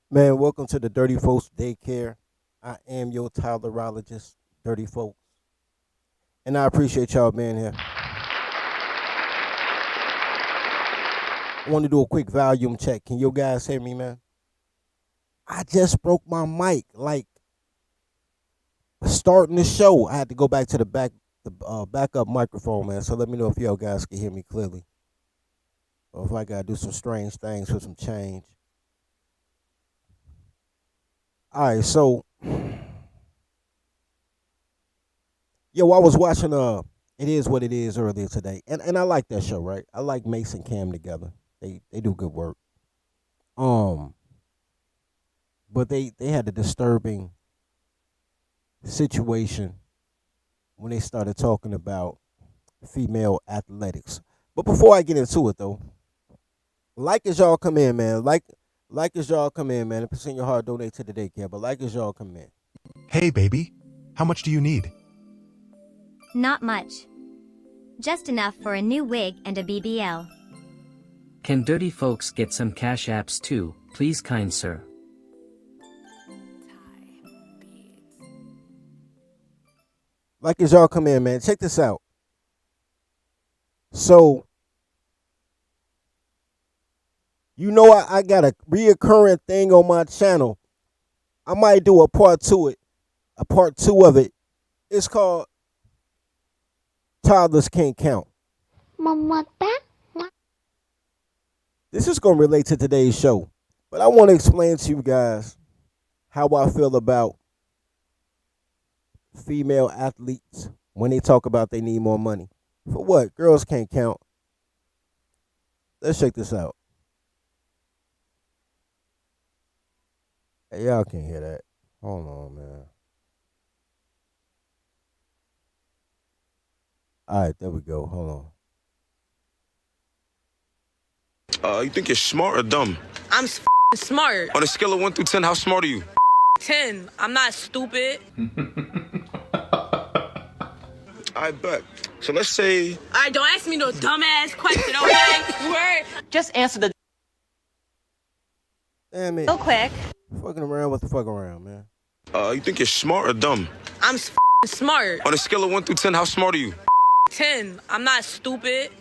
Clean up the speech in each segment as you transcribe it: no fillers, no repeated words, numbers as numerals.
Man, welcome to the Dirty Folks Daycare. I am your tolerologist, Dirty Folks. And I appreciate y'all being here. I want to do a quick volume check. Can you guys hear me, man? I just broke my mic. Like starting the show, I had to go back to the backup microphone, man. So let me know if y'all guys can hear me clearly, or if I gotta do some strange things for some change. All right, so yo, I was watching It Is What It Is earlier today, and I like that show, right? I like Mace and Cam together. They do good work. Um, but they had a disturbing situation when they started talking about female athletics. But before I get into it though, like as y'all come in, man, like as y'all come in, man, and percent your heart donate to the daycare. But like as y'all come in, Hey, baby. How much do you need? Not much. Just enough for a new wig and a BBL. Can dirty folks get some cash apps too, please kind sir? like as y'all come in, man, check this out. So I got a reoccurring thing on my channel. I might do a part two of it. It's called Toddlers Can't Count. This is going to relate to today's show, but I want to explain to you guys how I feel about female athletes when they talk about they need more money. For what? Girls can't count. Let's check this out. Hey, y'all can't hear that. Hold on, man. All right, there we go. Hold on. You think you're smart or dumb? I'm smart. On a scale of 1 through 10, how smart are you? 10. I'm not stupid. I bet. So let's say... All right, don't ask me no dumbass question, okay? Word. Just answer the Damn it. Real quick. Fucking around with the fuck around, man. You think you're smart or dumb? I'm smart. On a scale of 1 through 10, how smart are you? 10. I'm not stupid.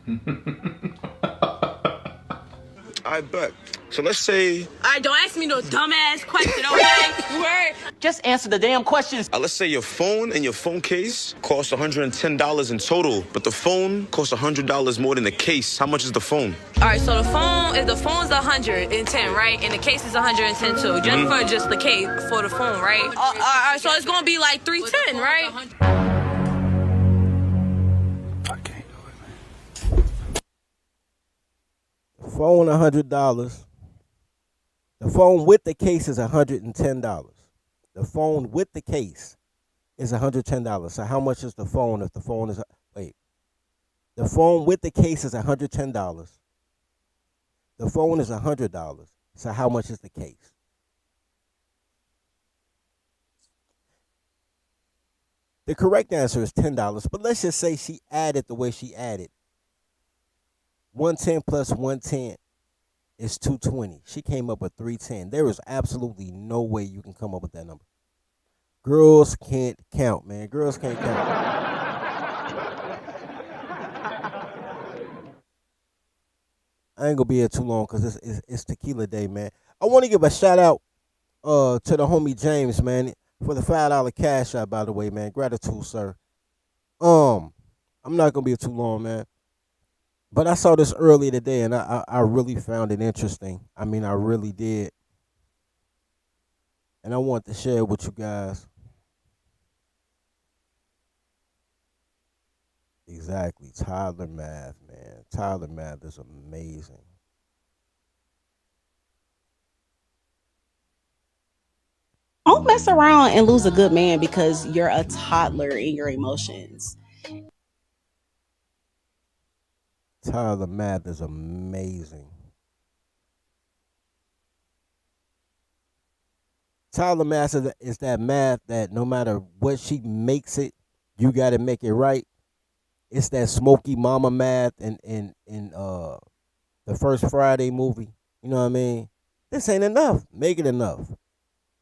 I bet. So let's say... All right, don't ask me no dumbass question, okay? Word. just answer the damn questions. Let's say your phone and your phone case cost $110 in total, but the phone costs $100 more than the case. How much is the phone? All right, so the phone's 110, right? And the case is 110 too. Just for just the case for the phone, right? All right, so it's gonna be like 310, right? Phone $100. The phone with the case is $110. The phone with the case is $110. So how much is the phone if the phone is the phone with the case is $110. The phone is $100. So how much is the case? The correct answer is $10, but let's just say she added the way she added. 110 plus 110 is 220. She came up with 310. There is absolutely no way you can come up with that number. Girls can't count, man. Girls can't count. I ain't gonna be here too long because it's tequila day, man. I want to give a shout out to the homie James, man, for the $5 cash out, by the way, man. Gratitude, sir. I'm not gonna be here too long, man. But I saw this earlier today, and I really found it interesting. I mean, I really did. And I want to share it with you guys. Exactly. Tyler Math, man. Tyler Math is amazing. Don't mess around and lose a good man because you're a toddler in your emotions. Tyler Math is amazing. Tyler Math is that math that no matter what she makes it, you got to make it right. It's that Smokey Mama math in the first Friday movie. You know what I mean? This ain't enough. Make it enough.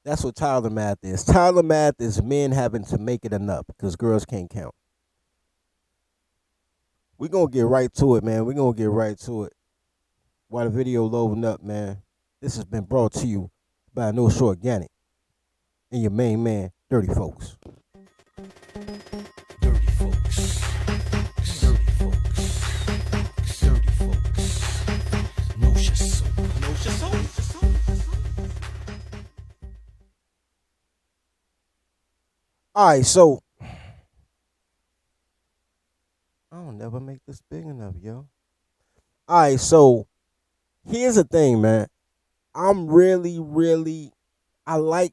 That's what Tyler math is. Tyler math is men having to make it enough because girls can't count. We're going to get right to it, man. We're going to get right to it. While the video loading up, man, this has been brought to you by No Short Organic and your main man, Dirty Folks. Dirty Folks. Dirty Folks. Dirty Folks. No Soap. No Soap. All right, so I don't never make this big enough, yo. All right, so here's the thing, man. I'm really I like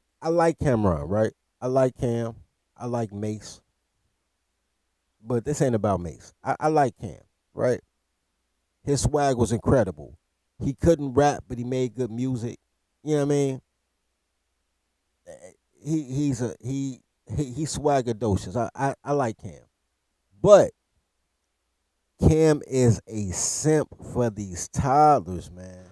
Cameron, right? I like Cam. I like Mace. But this ain't about Mace. I like Cam, right? His swag was incredible. He couldn't rap, but he made good music. You know what I mean? He's swaggadocious. I like Cam. But Cam is a simp for these toddlers, man.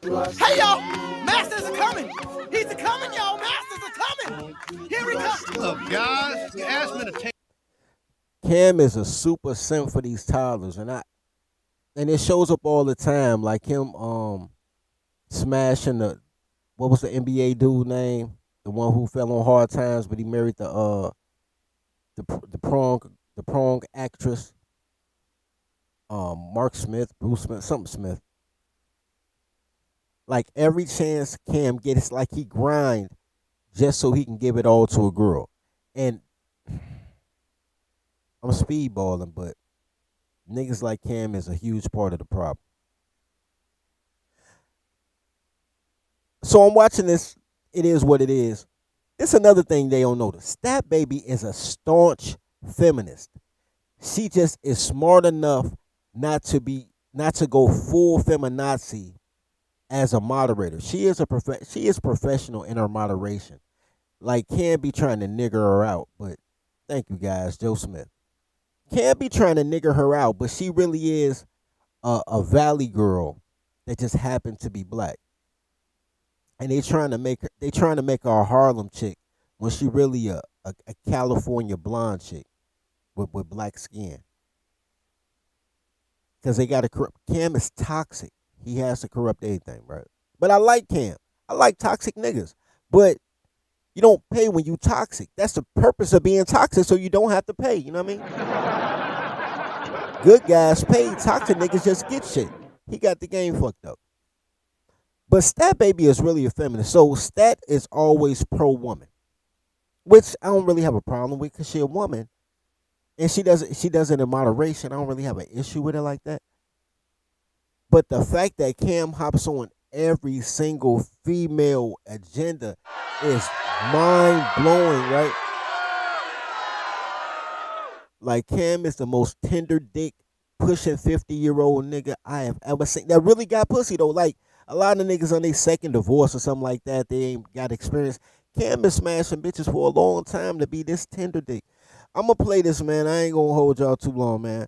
Hey y'all, Masters are coming. He's a coming, y'all. Masters are coming. Here he comes. Look, guys, you asked me to take. Cam is a super simp for these toddlers, and it shows up all the time, like him smashing what was the NBA dude name? The one who fell on hard times, but he married the prong actress. Mark Smith, Bruce Smith, something Smith. Like every chance Cam gets, like he grind just so he can give it all to a girl. And I'm speedballing, but niggas like Cam is a huge part of the problem. So I'm watching this. It is what it is. It's another thing they don't notice. Stat Baby is a staunch feminist. She just is smart enough not to go full feminazi as a moderator. She is professional in her moderation. Like Cam be trying to nigger her out, but thank you guys, Joe Smith. Cam be trying to nigger her out, but she really is a valley girl that just happened to be black. And they trying to make her a Harlem chick when she really a California blonde chick with black skin. Because they got to corrupt. Cam is toxic. He has to corrupt anything, right? But I like Cam. I like toxic niggas. But you don't pay when you toxic. That's the purpose of being toxic, so you don't have to pay. You know what I mean? Good guys pay. Toxic niggas just get shit. He got the game fucked up. But Stat Baby is really a feminist. So Stat is always pro-woman, which I don't really have a problem with because she's a woman. And she does it in moderation. I don't really have an issue with it like that. But the fact that Cam hops on every single female agenda is mind-blowing, right? Like Cam is the most tender dick, pushing 50-year-old nigga I have ever seen. That really got pussy though. Like a lot of niggas on their second divorce or something like that, they ain't got experience. Cam been smashing bitches for a long time to be this tender dick. I'm going to play this, man. I ain't going to hold y'all too long, man.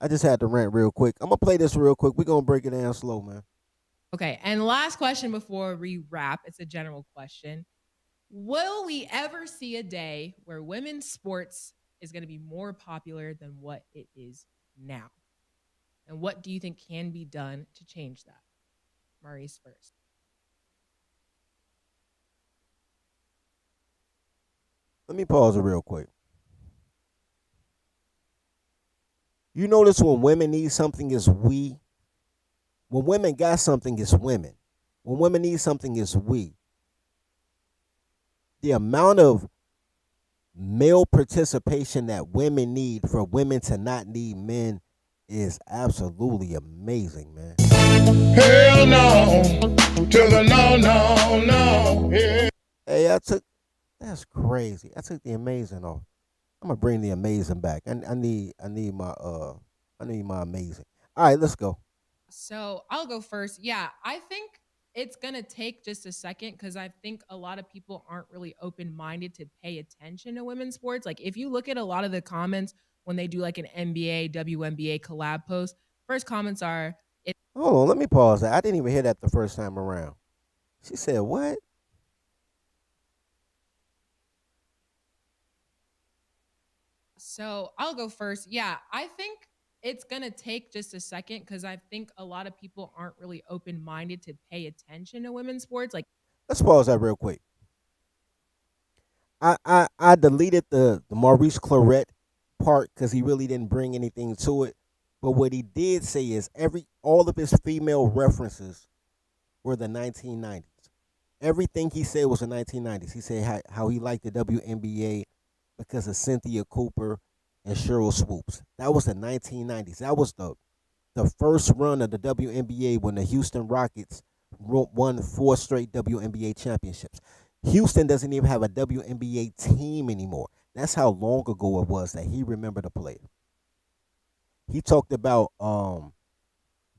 I just had to rant real quick. I'm going to play this real quick. We're going to break it down slow, man. Okay, and last question before we wrap. It's a general question. Will we ever see a day where women's sports is going to be more popular than what it is now? And what do you think can be done to change that? Maurice first. Let me pause it real quick. You notice when women need something, it's we. When women got something, it's women. When women need something, it's we. The amount of male participation that women need for women to not need men is absolutely amazing, man. Hell no, to the no. Yeah. Hey, that's crazy. I took the amazing off. I'm gonna bring the amazing back. I need my amazing. All right, let's go. So I'll go first. Yeah, I think it's gonna take just a second because I think a lot of people aren't really open-minded to pay attention to women's sports. Like if you look at a lot of the comments when they do like an NBA, WNBA collab post, first comments are Hold on, let me pause that. I didn't even hear that the first time around. She said, what? So I'll go first. Yeah, I think it's going to take just a second because I think a lot of people aren't really open minded to pay attention to women's sports. Like, Let's pause that real quick. I deleted the Maurice Claret part because he really didn't bring anything to it. But what he did say is all of his female references were the 1990s. Everything he said was the 1990s. He said how he liked the WNBA because of Cynthia Cooper and Cheryl Swoops. That was the 1990s. That was the first run of the WNBA when the Houston Rockets won 4 straight WNBA championships. Houston doesn't even have a WNBA team anymore. That's how long ago it was that he remembered a player. He talked about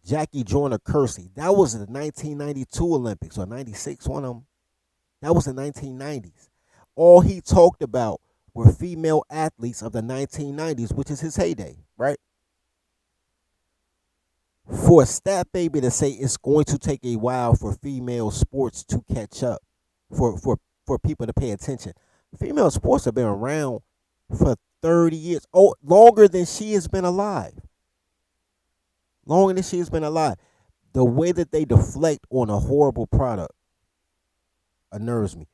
Jackie Joyner Kersey. That was the 1992 Olympics or 96, one of them. That was the 1990s. All he talked about were female athletes of the 1990s, which is his heyday, right? For a stat baby to say it's going to take a while for female sports to catch up, for people to pay attention. Female sports have been around for 30 years. Oh, longer than she has been alive. Longer than she has been alive. The way that they deflect on a horrible product unnerves me.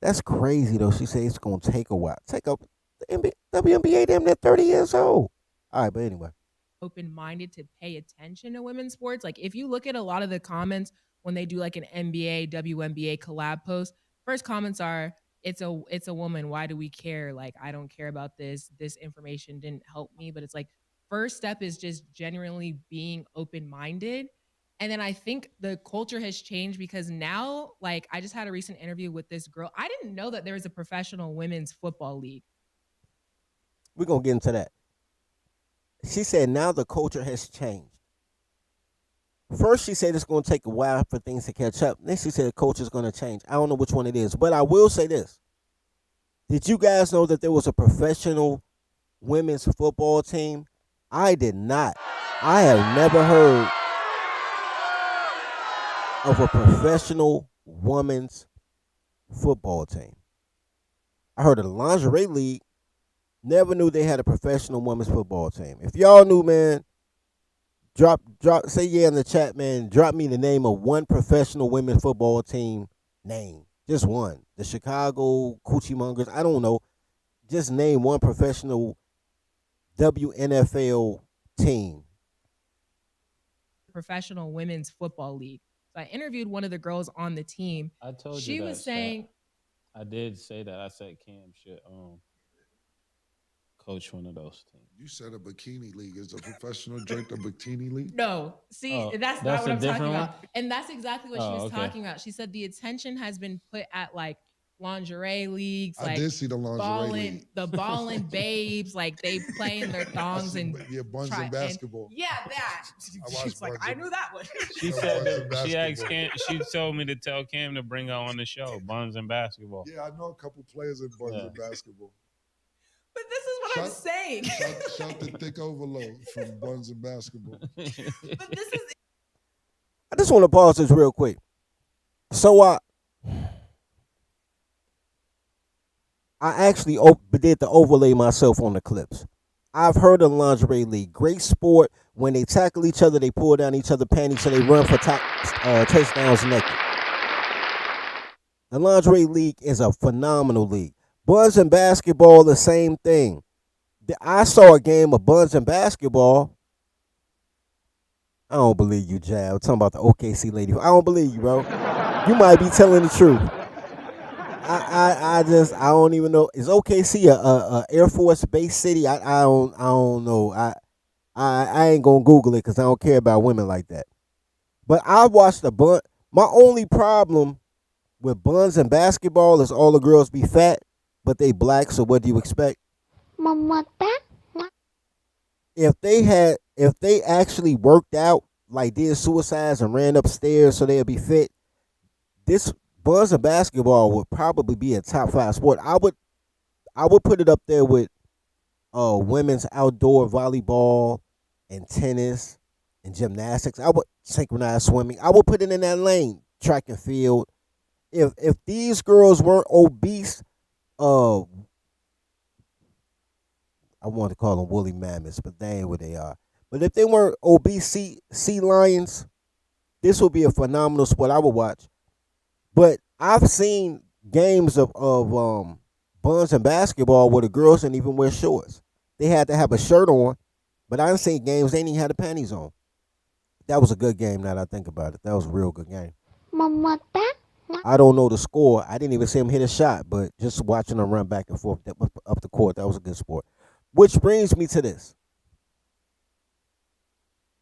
That's crazy though. She said it's gonna take a while. Take up the WNBA damn near 30 years old. All right, but anyway. open minded to pay attention to women's sports. Like, if you look at a lot of the comments when they do like an NBA, WNBA collab post, first comments are, it's a woman. Why do we care? Like, I don't care about this. This information didn't help me. But it's like, first step is just genuinely being open minded. And then I think the culture has changed because now, like, I just had a recent interview with this girl. I didn't know that there was a professional women's football league. We're going to get into that. She said now the culture has changed. First, she said it's going to take a while for things to catch up. Then she said the culture is going to change. I don't know which one it is, but I will say this. Did you guys know that there was a professional women's football team? I did not. I have never heard of a professional women's football team. I heard of the lingerie league. Never knew they had a professional women's football team. If y'all knew, man, drop, say yeah in the chat, man. Drop me the name of one professional women's football team name. Just one. The Chicago Coochie Mongers. I don't know. Just name one professional WNFL team. Professional women's football league. So I interviewed one of the girls on the team. I told you she that, was saying, I did say that. I said Cam should coach one of those teams. You said a bikini league. Is a professional joint a bikini league? no, see, that's not that's what a I'm talking different about. one? And that's exactly what she was okay. talking about. She said the attention has been put at like lingerie leagues. I like did see the lingerie league. the ballin' babes, like they play in their thongs and buns and basketball. yeah, that. She's like, I knew that one. She said that she asked Cam. She told me to tell Cam to bring her on the show, Buns and Basketball. Yeah, I know a couple players in buns and basketball. But this is what I'm saying. Shout the thick overload from Buns and Basketball. But this is. I just want to pause this real quick. So I actually did the overlay myself on the clips. I've heard of the lingerie league. Great sport. When they tackle each other, they pull down each other's panties so they run for touchdowns naked. The lingerie league is a phenomenal league. Buns and basketball, the same thing. I saw a game of Buns and basketball. I don't believe you, Jab. I'm talking about the OKC lady. I don't believe you, bro. You might be telling the truth. I don't even know. Is OKC a Air Force base city? I don't know. I ain't gonna Google it because I don't care about women like that. But I watched the bun. My only problem with Buns and basketball is all the girls be fat, but they black. So what do you expect? If they actually worked out, like did suicides and ran upstairs so they'd be fit, this Buns and basketball would probably be a top 5 sport. I would put it up there with women's outdoor volleyball and tennis and gymnastics. I would synchronized swimming. I would put it in that lane. Track and field. If these girls weren't obese, uh, I want to call them woolly mammoths, but they ain't what they are. But if they weren't obese sea lions, this would be a phenomenal sport I would watch. But I've seen games of buns and basketball where the girls didn't even wear shorts. They had to have a shirt on, but I've seen games they didn't even have the panties on. That was a good game now that I think about it. That was a real good game. I don't know the score. I didn't even see him hit a shot, but just watching them run back and forth up the court, that was a good sport. Which brings me to this.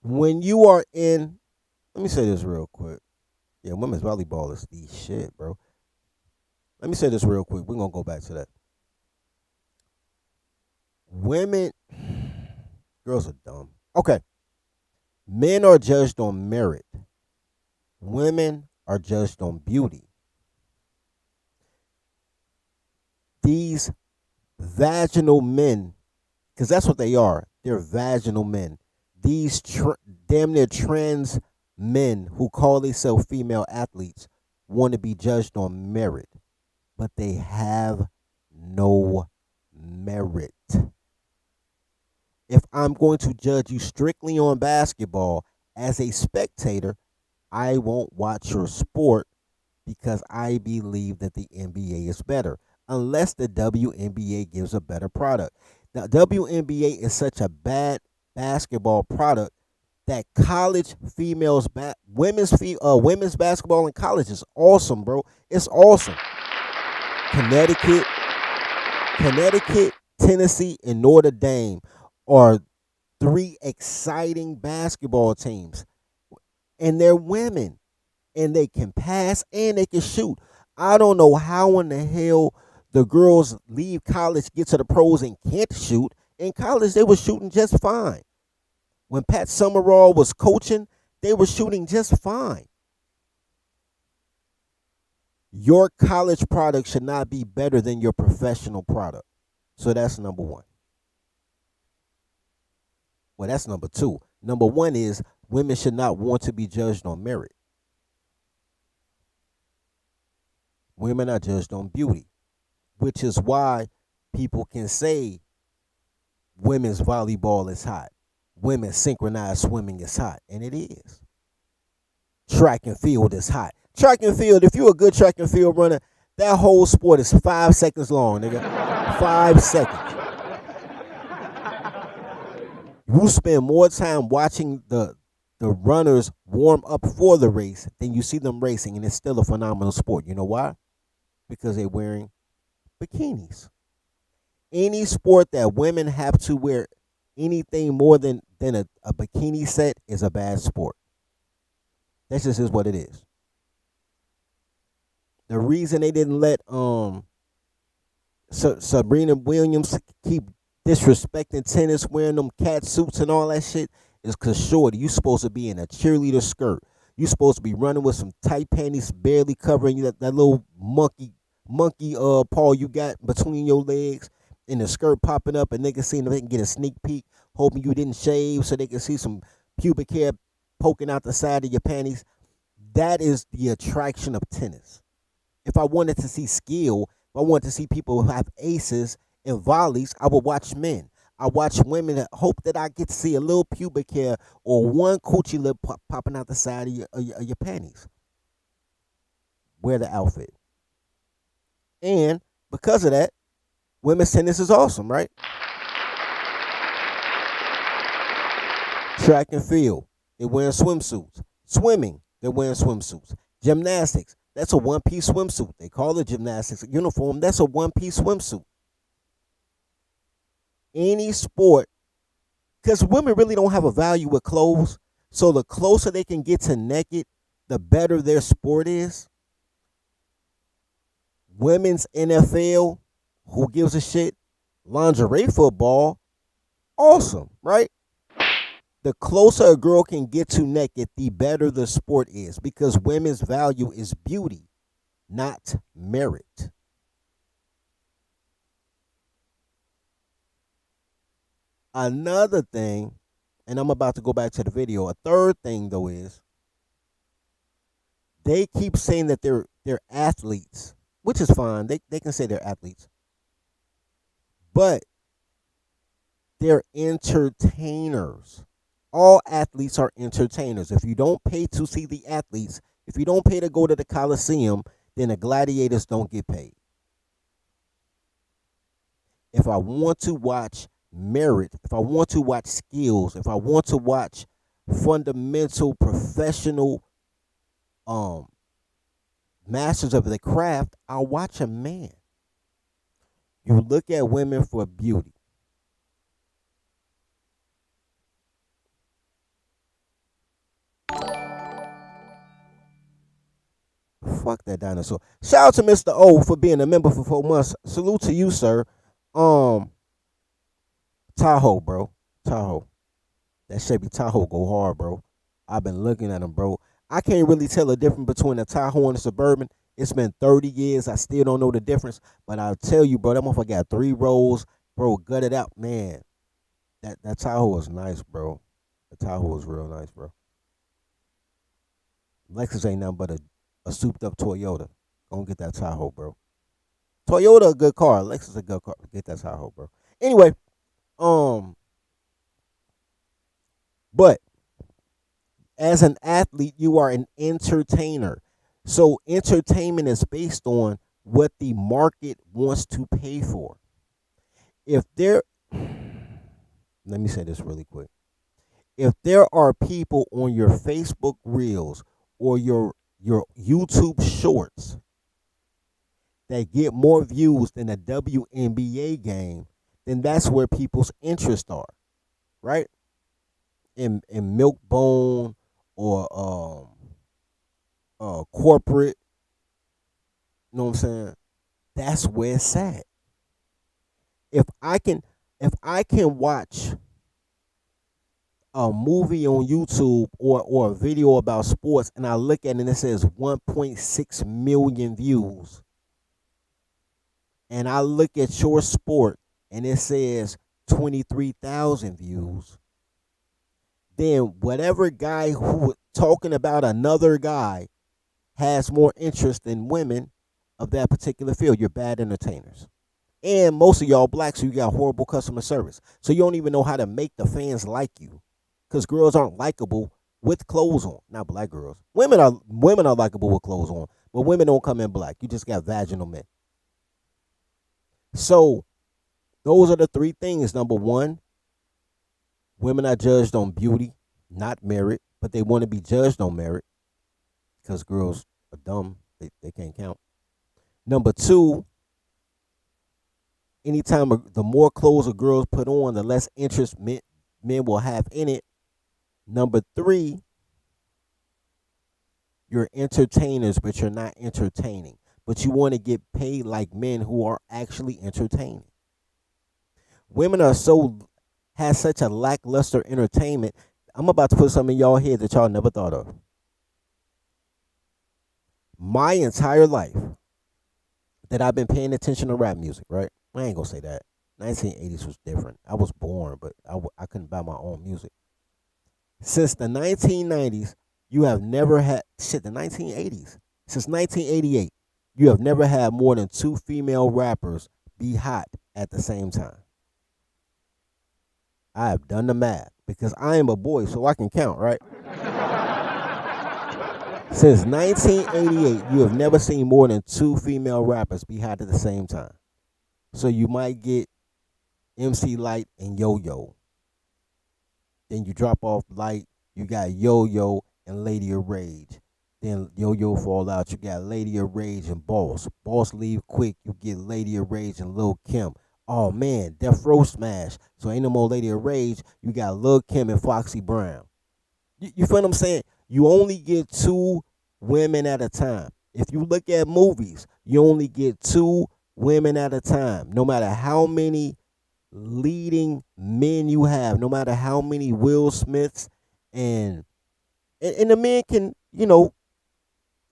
When you are in, let me say this real quick. Yeah, women's volleyball is the shit, bro. Let me say this real quick. We're going to go back to that. Women, girls are dumb. Okay. Men are judged on merit. Women are judged on beauty. These vaginal men, because that's what they are. They're vaginal men. These damn near trans men who call themselves female athletes want to be judged on merit, but they have no merit. If I'm going to judge you strictly on basketball as a spectator, I won't watch your sport because I believe that the NBA is better, unless the WNBA gives a better product. The WNBA is such a bad basketball product that college women's basketball in college is awesome, bro. It's awesome. Connecticut, Tennessee, and Notre Dame are 3 exciting basketball teams, and they're women, and they can pass and they can shoot. I don't know how in the hell the girls leave college, get to the pros, and can't shoot. In college, they were shooting just fine. When Pat Summerall was coaching, they were shooting just fine. Your college product should not be better than your professional product. So that's number one. Well, that's number two. Number one is women should not want to be judged on merit. Women are judged on beauty, which is why people can say women's volleyball is hot. Women's synchronized swimming is hot, and it is. Track and field is hot. Track and field, if you're a good track and field runner, that whole sport is 5 seconds long, nigga. 5 seconds. You spend more time watching the runners warm up for the race than you see them racing, and it's still a phenomenal sport. You know why? Because they're wearing bikinis. Any sport that women have to wear anything more than a bikini set is a bad sport. That just is what it is. The reason they didn't let Sabrina Williams keep disrespecting tennis, wearing them cat suits and all that shit, is because, shorty, you supposed to be in a cheerleader skirt. You supposed to be running with some tight panties barely covering that little monkey paw you got between your legs, and the skirt popping up, and niggas seeing if they can get a sneak peek, hoping you didn't shave so they can see some pubic hair poking out the side of your panties. That is the attraction of tennis. If I wanted to see skill, if I wanted to see people who have aces and volleys, I would watch men. I watch women that hope that I get to see a little pubic hair or one coochie lip popping out the side of your panties. Wear the outfit. And because of that, women's tennis is awesome, right? Track and field, they're wearing swimsuits. Swimming, they're wearing swimsuits. Gymnastics, that's a one-piece swimsuit. They call it gymnastics uniform. That's a one-piece swimsuit. Any sport, because women really don't have a value with clothes, so the closer they can get to naked, the better their sport is. Women's NFL, who gives a shit? Lingerie football, awesome, right? The closer a girl can get to naked, the better the sport is, because women's value is beauty, not merit. Another thing, and I'm about to go back to the video, a third thing though is they keep saying that they're athletes, which is fine. They can say they're athletes, but they're entertainers. All athletes are entertainers. If you don't pay to see the athletes, if you don't pay to go to the Coliseum, then the gladiators don't get paid. If I want to watch merit, if I want to watch skills, if I want to watch fundamental professional masters of the craft, I'll watch a man. You look at women for beauty. Fuck that dinosaur. Shout out to Mr. O for being a member for 4 months. Salute to you, sir. Tahoe, bro. Tahoe. That Chevy Tahoe go hard, bro. I've been looking at them, bro. I can't really tell the difference between a Tahoe and a Suburban. It's been 30 years. I still don't know the difference. But I'll tell you, bro, that motherfucker got 3 rows. Bro, gutted out. Man, that Tahoe is nice, bro. The Tahoe is real nice, bro. Lexus ain't nothing but a souped up Toyota. Go get that Tahoe, bro. Toyota a good car. Lexus a good car. Get that Tahoe, bro. Anyway, but as an athlete, you are an entertainer. So entertainment is based on what the market wants to pay for. If there, let me say this really quick. If there are people on your Facebook Reels or your YouTube Shorts that get more views than a WNBA game, then that's where people's interests are, right? In milk bone or corporate, you know what I'm saying? That's where it's at. If I can watch a movie on YouTube or a video about sports and I look at it and it says 1.6 million views, and I look at your sport and it says 23,000 views, then whatever guy who talking about another guy has more interest than women of that particular field. You're bad entertainers. And most of y'all black, so you got horrible customer service. So you don't even know how to make the fans like you. Because girls aren't likable with clothes on. Not black girls. Women are likable with clothes on. But women don't come in black. You just got vaginal men. So those are the 3 things. Number 1, women are judged on beauty, not merit. But they want to be judged on merit. Because girls are dumb. They can't count. Number 2, anytime the more clothes a girls put on, the less interest men will have in it. Number 3, you're entertainers, but you're not entertaining. But you want to get paid like men who are actually entertaining. Women has such a lackluster entertainment. I'm about to put something in y'all head that y'all never thought of. My entire life that I've been paying attention to rap music, right? I ain't gonna say that. 1980s was different. I was born, but I couldn't buy my own music. Since the 1990s, you have never had the 1980s. Since 1988, you have never had more than 2 female rappers be hot at the same time. I have done the math because I am a boy, so I can count, right? Since 1988, you have never seen more than 2 female rappers be hot at the same time. So you might get MC Light and Yo-Yo. Then you drop off Light, you got Yo-Yo and Lady of Rage. Then Yo-Yo fall out, you got Lady of Rage and Boss. Boss leave quick, you get Lady of Rage and Lil' Kim. Oh man, Death Row smash. So ain't no more Lady of Rage, you got Lil' Kim and Foxy Brown. You feel what I'm saying? You only get 2 women at a time. If you look at movies, you only get 2 women at a time. No matter how many leading men you have, no matter how many Will Smiths and the men can,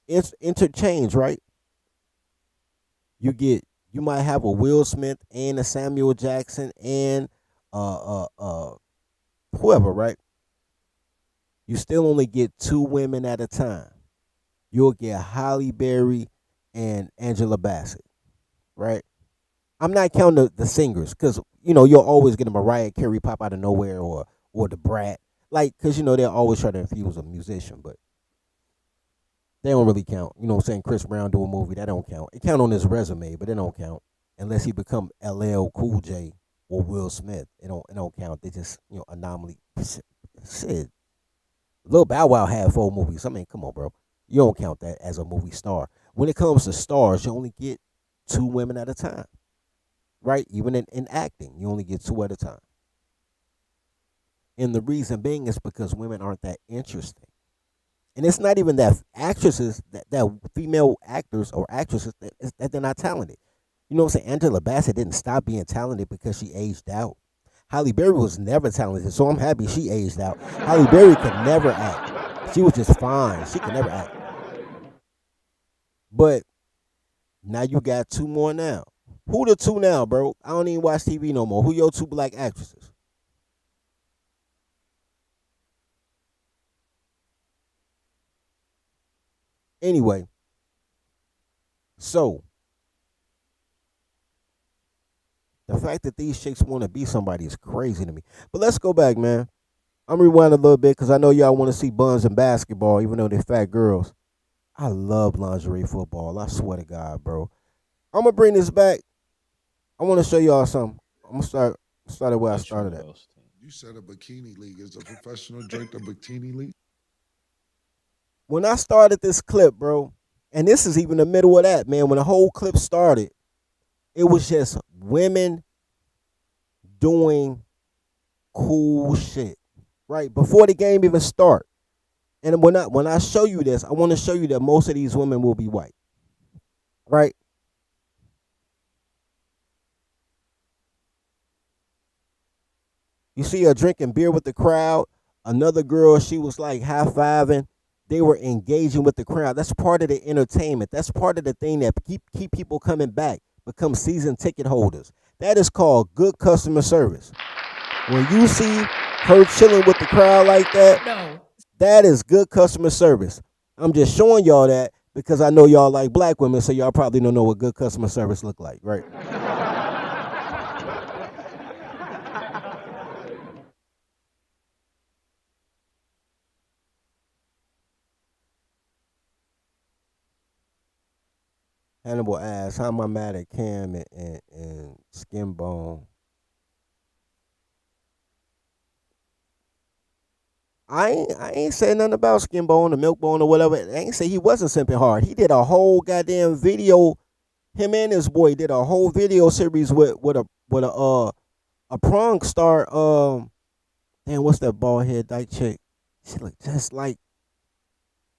it's interchange, right? You might have a Will Smith and a Samuel Jackson and whoever, right? You still only get 2 women at a time. you'll get Holly Berry and Angela Bassett, right? I'm not counting the singers because you'll always get a Mariah Carey pop out of nowhere or the Brat, like because they'll always try to infuse a musician, but they don't really count. You know what I'm saying? Chris Brown do a movie, that don't count. It count on his resume, but it don't count unless he become LL Cool J or Will Smith. It don't count. They just anomaly. Shit. Lil Bow Wow had 4 movies. I mean, come on, bro. You don't count that as a movie star. When it comes to stars, you only get 2 women at a time, right? Even in acting, you only get 2 at a time. And the reason being is because women aren't that interesting. And it's not even that actresses, that female actors or actresses, that they're not talented. You know what I'm saying? Angela Bassett didn't stop being talented because she aged out. Halle Berry was never talented, so I'm happy she aged out. Halle Berry could never act. She was just fine. She could never act. But now you got 2 more now. Who the 2 now, bro? I don't even watch TV no more. Who your 2 black actresses? Anyway, so the fact that these chicks want to be somebody is crazy to me. But let's go back, man. I'm rewind a little bit because I know y'all want to see buns in basketball, even though they're fat girls. I love lingerie football. I swear to God, bro. I'm gonna bring this back. I want to show y'all something. I'm gonna start where I started at. You said a bikini league is a professional joint, a bikini league? When I started this clip, bro, and this is even the middle of that, man, when the whole clip started, it was just women doing cool shit, right? Before the game even start. And when I show you this, I want to show you that most of these women will be white, right? You see her drinking beer with the crowd. Another girl, she was like high-fiving. They were engaging with the crowd. That's part of the entertainment. That's part of the thing that keep people coming back, become season ticket holders. That is called good customer service. When you see her chilling with the crowd like that, that is good customer service. I'm just showing y'all that because I know y'all like black women, so y'all probably don't know what good customer service look like, right? Hannibal asks, how am I mad at Cam and Skinbone? I ain't saying nothing about Skinbone or Milkbone or whatever. I ain't say he wasn't simping hard. He did a whole goddamn video. Him and his boy did a whole video series with a prong star. Damn, what's that bald head dyke chick? She looked just like.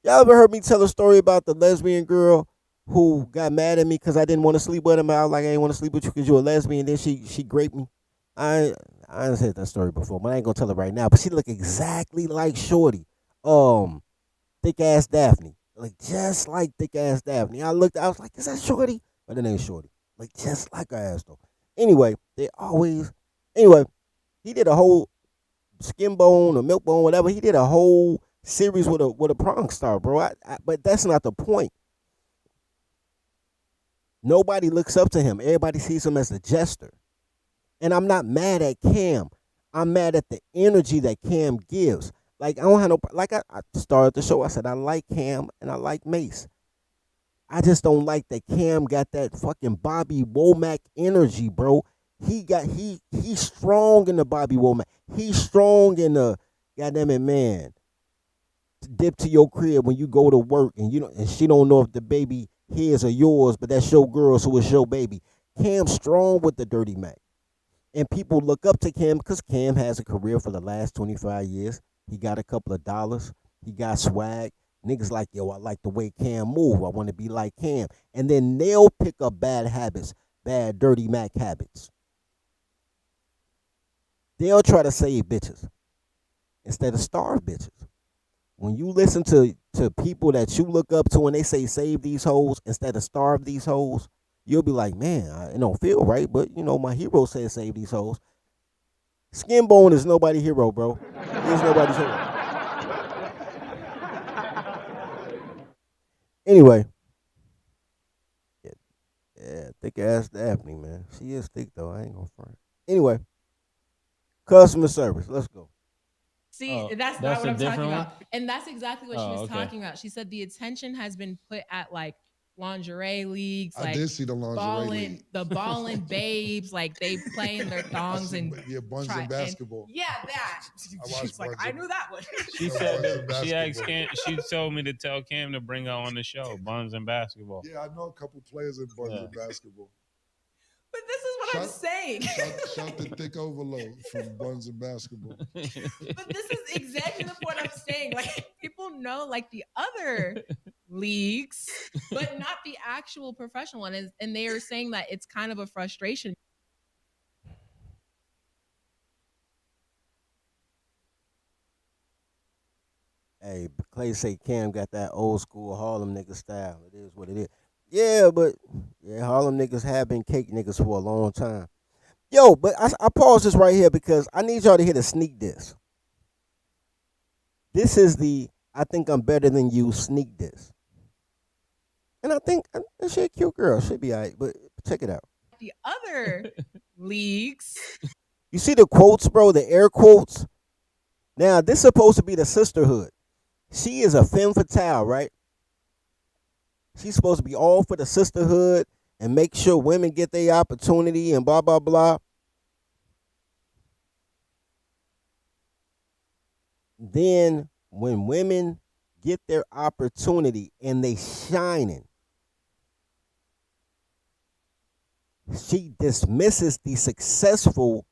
Y'all ever heard me tell a story about the lesbian girl who got mad at me because I didn't want to sleep with him? I was like, I didn't want to sleep with you because you're a lesbian. Then she raped me. I done said that story before, but I ain't gonna tell it right now. But she looked exactly like Shorty, thick ass Daphne, like just like thick ass Daphne. I was like, is that Shorty? But it ain't Shorty. Like just like her ass though. Anyway, he did a whole Skinbone or Milkbone, whatever. He did a whole series with a prong star, bro. But that's not the point. Nobody looks up to him. Everybody sees him as a jester. And I'm not mad at Cam. I'm mad at the energy that Cam gives. Like, I don't have no, like I started the show, I said I like Cam and I like Mace. I just don't like that Cam got that fucking Bobby Womack energy, bro. He's strong in the Bobby Womack. He's strong in the, goddamn it, man, dip to your crib when you go to work and and she don't know if the baby his or yours, but that's your girl, so it's your baby. Cam's strong with the dirty Mac. And people look up to Cam because Cam has a career for the last 25 years. He got a couple of dollars. He got swag. Niggas like, yo, I like the way Cam move. I want to be like Cam. And then they'll pick up bad habits, bad dirty Mac habits. They'll try to save bitches instead of starve bitches. When you listen to people that you look up to and they say save these hoes instead of starve these hoes, you'll be like, man, it don't feel right, but my hero said save these hoes. Skinbone is nobody's hero, bro. He's nobody's hero. Anyway, yeah, yeah, thick ass Daphne, man. She is thick though. I ain't gonna front. Anyway, customer service. Let's go. See, that's not that's what a I'm talking different one. about. And that's exactly what she Oh, was okay. talking about. She said the attention has been put at like lingerie leagues, I like did see the lingerie league. the ballin' babes, like they play in their thongs and buns try and basketball. yeah, that. She's like, I knew that one. She said that she asked Cam. She told me to tell Cam to bring her on the show, Buns and Basketball. Yeah, I know a couple players in buns and basketball. But this is what I'm saying. Shout the thick overload from buns and basketball. But this is exactly the point I'm saying. Like people know like the other leagues, but not the actual professional one. And they are saying that it's kind of a frustration. Hey, Clay say Cam got that old school Harlem nigga style. It is what it is. Yeah, but yeah, Harlem niggas have been cake niggas for a long time. Yo, but I pause this right here because I need y'all to hear the sneak diss. This is the I think I'm better than you sneak diss. And I think she a cute girl. She'll be alright, but check it out. The other leagues. You see the quotes, bro, the air quotes? Now, this is supposed to be the sisterhood. She is a femme fatale, right? She's supposed to be all for the sisterhood and make sure women get their opportunity and blah, blah, blah. Then when women get their opportunity and they shining, she dismisses the successful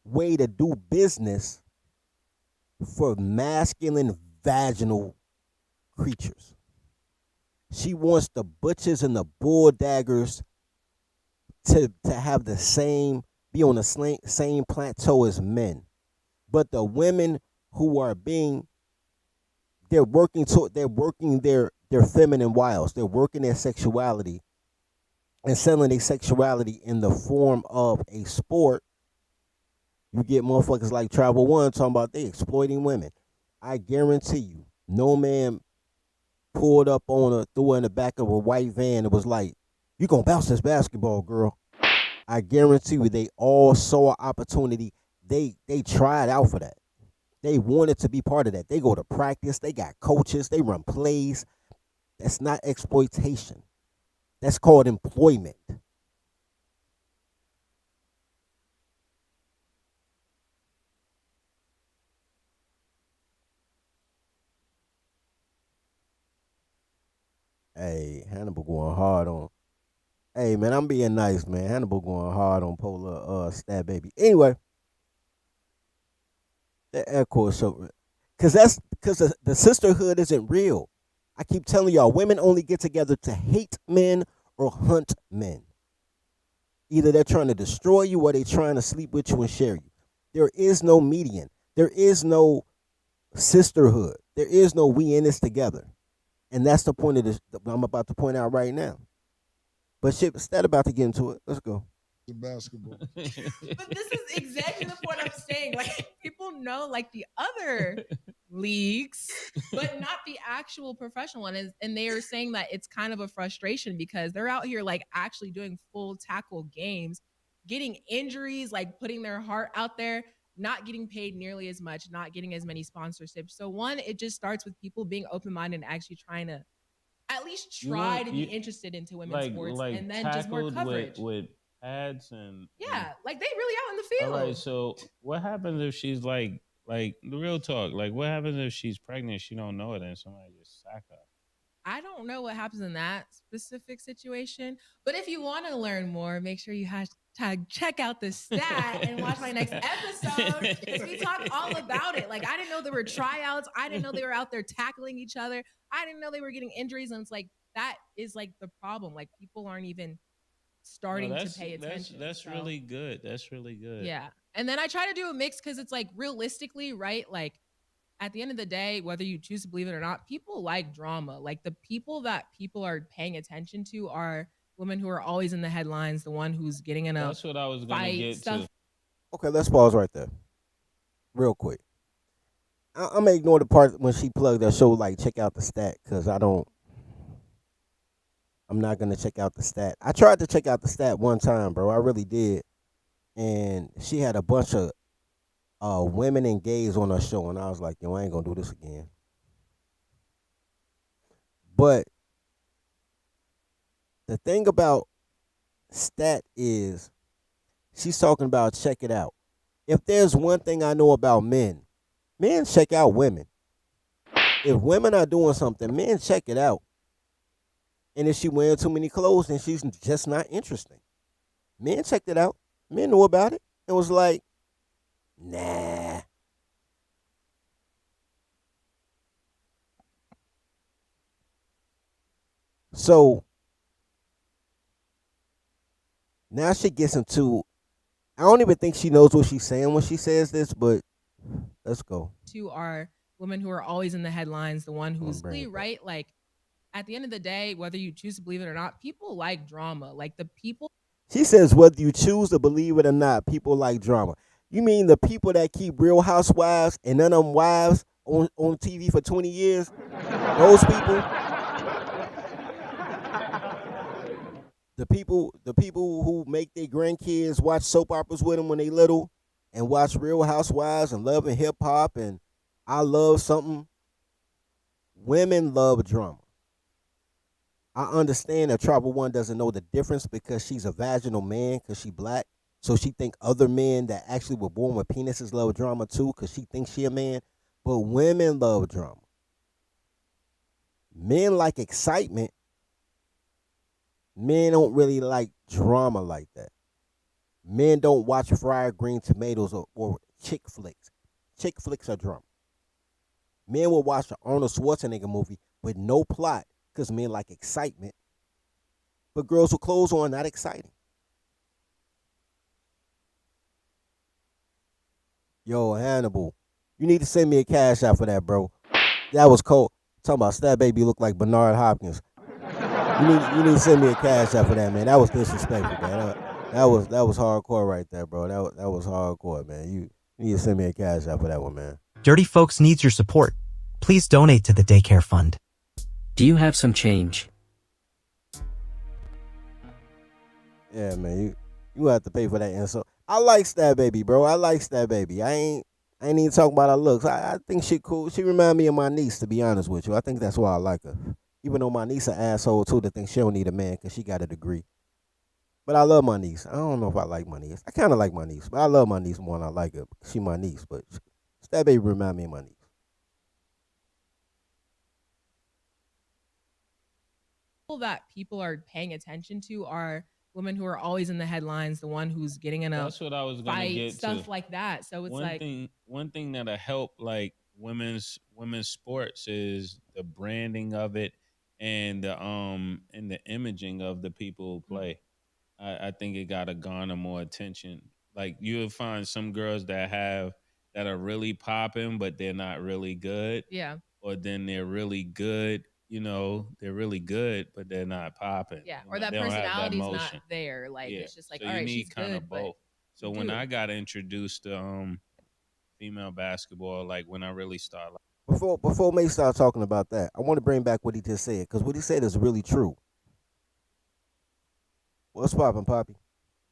way to do business for masculine vaginal creatures. She wants the butchers and the bull daggers to have the same, be on the same plateau as men. But the women who are they're working their feminine wiles. They're working their sexuality and selling their sexuality in the form of a sport. You get motherfuckers like Travel One talking about they exploiting women. I guarantee you, no man pulled up on her, threw her in the back of a white van and was like, you gonna bounce this basketball, girl. I guarantee you they all saw an opportunity. They tried out for that. They wanted to be part of that. They go to practice. They got coaches. They run plays. That's not exploitation. That's called employment. Hey, Hannibal going hard on. Hey, man, I'm being nice, man. Hannibal going hard on Polar Stab Baby. Anyway, that air core show. Because the sisterhood isn't real. I keep telling y'all, women only get together to hate men or hunt men. Either they're trying to destroy you or they're trying to sleep with you and share you. There is no median. There is no sisterhood. There is no we in this together. And that's the point of this I'm about to point out right now. But shit, instead about to get into it, let's go. Basketball. But this is exactly the point I'm saying. Like people know like the other leagues, but not the actual professional one. And they are saying that it's kind of a frustration because they're out here like actually doing full tackle games, getting injuries, like putting their heart out there, not getting paid nearly as much, not getting as many sponsorships. So one, it just starts with people being open-minded and actually trying to at least try to be interested into women's sports and then just more coverage. With pads and yeah, like they really out in the field. All right, so what happens if she's like the real talk? Like what happens if she's pregnant, she don't know it, and somebody just sack her? I don't know what happens in that specific situation, but if you want to learn more, make sure you check out the stat and watch my next episode because we talk all about it. Like I didn't know there were tryouts. I didn't know they were out there tackling each other. I didn't know they were getting injuries, and it's like that is like the problem. Like people aren't even starting to pay attention. That's really good. That's really good. Yeah. And then I try to do a mix because it's like realistically, right? Like at the end of the day, whether you choose to believe it or not, people like drama. Like the people that people are paying attention to are women who are always in the headlines, the one who's getting in a That's what I was gonna get to. Okay, let's pause right there. Real quick. I'm gonna ignore the part when she plugged that show, like check out the stat, because I don't I'm not gonna check out the stat. I tried to check out the stat one time, bro. I really did, and she had a bunch of women and gays on her show, and I was like, yo, I ain't gonna do this again. But the thing about stat is she's talking about check it out. If there's one thing I know about men check out women. If women are doing something, men check it out. And if she wearing too many clothes, then she's just not interesting. Men checked it out. Men knew about it. It was like, nah. So now she gets into, I don't even think she knows what she's saying when she says this, but let's go. Two are women who are always in the headlines, the one who's right. Like at the end of the day, whether you choose to believe it or not, people like drama. Like the people. She says, whether you choose to believe it or not, people like drama. You mean the people that keep Real Housewives and none of them wives on TV for 20 years? Those people? The people who make their grandkids watch soap operas with them when they little and watch Real Housewives and Love and Hip Hop and I Love Something. Women love drama. I understand that Tribal One doesn't know the difference because she's a vaginal man because she black. So she think other men that actually were born with penises love drama too because she thinks she a man. But women love drama. Men like excitement. Men don't really like drama like that. Men don't watch fried green tomatoes or chick flicks. Chick flicks are drama. Men will watch an Arnold Schwarzenegger movie with no plot because men like excitement. But girls with clothes on, not exciting. Yo, Hannibal, you need to send me a cash out for that, bro. That was cold. Talking about Stat Baby look like Bernard Hopkins. You need to send me a cash out for that, man. That was disrespectful, man. That was hardcore right there, bro. That was hardcore, man. You need to send me a cash out for that one, man. Dirty Folks needs your support. Please donate to the Daycare Fund. Do you have some change? Yeah, man. You have to pay for that insult. I like Stat Baby, bro. I like Stat Baby. I ain't even talking about her looks. I think she cool. She remind me of my niece, to be honest with you. I think that's why I like her. Even though my niece an asshole too, to think she don't need a man because she got a degree. But I love my niece. I don't know if I like my niece. I kind of like my niece, but I love my niece more than I like her. She my niece, but Stat Baby remind me of my niece. That people are paying attention to are women who are always in the headlines, the one who's getting in a That's what I was gonna fight, get stuff to. like that. So it's one thing that'll help like women's sports is the branding of it and the imaging of the people who play. I think it gotta garner more attention. Like you'll find some girls that are really popping, but they're not really good. Yeah. Or then they're really good. They're really good, but they're not popping. Yeah, or that personality's not there. Like it's just like, so all right, you need she's kind good, of both. So when I got introduced to female basketball, like when I really started. Before May start talking about that, I want to bring back what he just said because what he said is really true. What's popping, Poppy?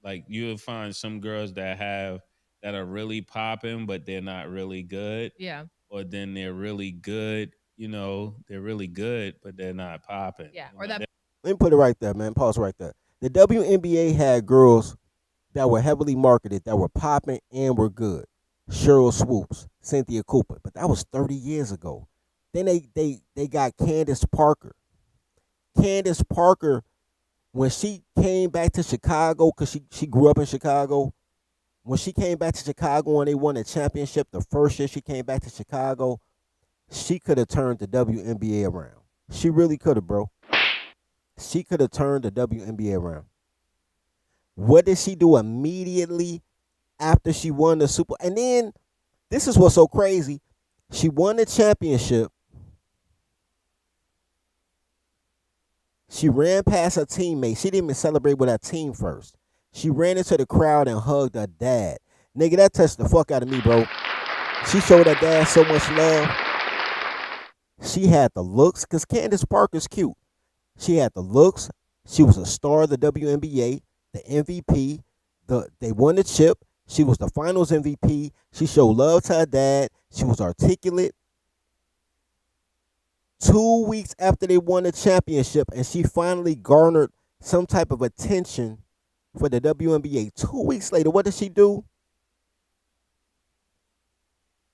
Like you'll find some girls that are really popping, but they're not really good. Yeah. Or then they're really good. They're really good, but they're not popping. Yeah. Or that. Let me put it right there, man. Pause right there. The WNBA had girls that were heavily marketed, that were popping and were good. Cheryl Swoops, Cynthia Cooper, but that was 30 years ago. Then they got Candace Parker. Candace Parker, when she came back to Chicago, because she grew up in Chicago, when she came back to Chicago and they won the championship the first year she came back to Chicago, she could have turned the WNBA around. She really could have, bro. She could have turned the WNBA around. What did she do immediately after she won the Super? And then, this is what's so crazy. She won the championship. She ran past her teammate. She didn't even celebrate with her team first. She ran into the crowd and hugged her dad. Nigga, that touched the fuck out of me, bro. She showed her dad so much love. She had the looks, because Candace Parker's cute. She had the looks, She was a star of the WNBA, the MVP. They won the chip. She was the Finals MVP. She showed love to her dad. She was articulate. 2 weeks after they won the championship, and she finally garnered some type of attention for the WNBA. 2 weeks later, what did she do?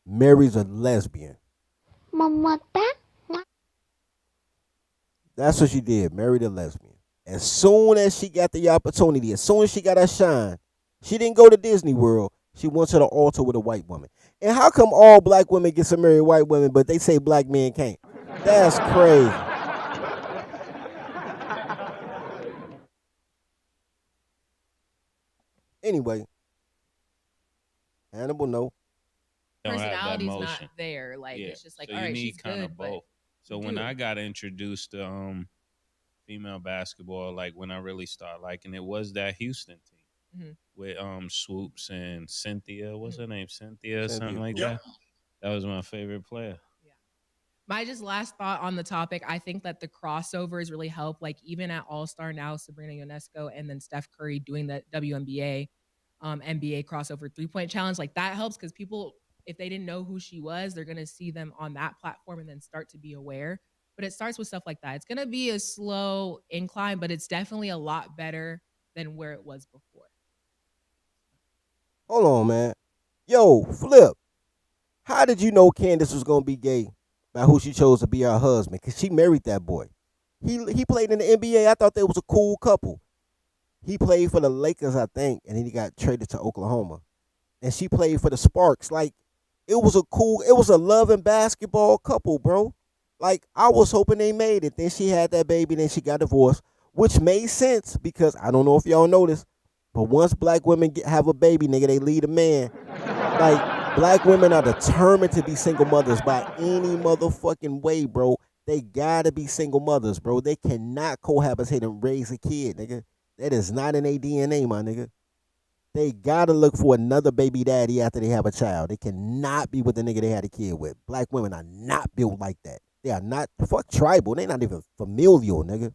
Marries a lesbian. That's what she did. Married a lesbian. As soon as she got the opportunity, as soon as she got her shine, she didn't go to Disney World. She went to the altar with a white woman. And how come all black women get to marry white women, but they say black men can't? That's crazy. Anyway, Hannibal, no. Don't have that Personality's not motion. there. Like Yeah. it's just like, So all you right, need she's kind good, of but both. So when I got introduced to female basketball, like when I really started liking it, was that Houston team Mhm. with Swoops and Cynthia. What's her name? Cynthia or Cynthia something like Swoops. that. That was my favorite player. My just last thought on the topic, I think that the crossovers really help. Like even at All Star now, Sabrina Ionesco and then Steph Curry doing the WNBA, NBA crossover 3-point challenge. Like that helps because people, if they didn't know who she was, they're gonna see them on that platform and then start to be aware. But it starts with stuff like that. It's gonna be a slow incline, but it's definitely a lot better than where it was before. Hold on, man. Yo, Flip, how did you know Candace was gonna be gay by who she chose to be her husband? Cause she married that boy. He played in the NBA. I thought they was a cool couple. He played for the Lakers, I think, and then he got traded to Oklahoma. And she played for the Sparks. Like, it was a love and basketball couple, bro. Like, I was hoping they made it. Then she had that baby, then she got divorced, which made sense because I don't know if y'all noticed, but once black women have a baby, nigga, they lead a man. Like, black women are determined to be single mothers by any motherfucking way, bro. They gotta be single mothers, bro. They cannot cohabitate and raise a kid, nigga. That is not in their DNA, my nigga. They gotta look for another baby daddy after they have a child. They cannot be with the nigga they had a kid with. Black women are not built like that. They are not, fuck tribal. They not even familial, nigga.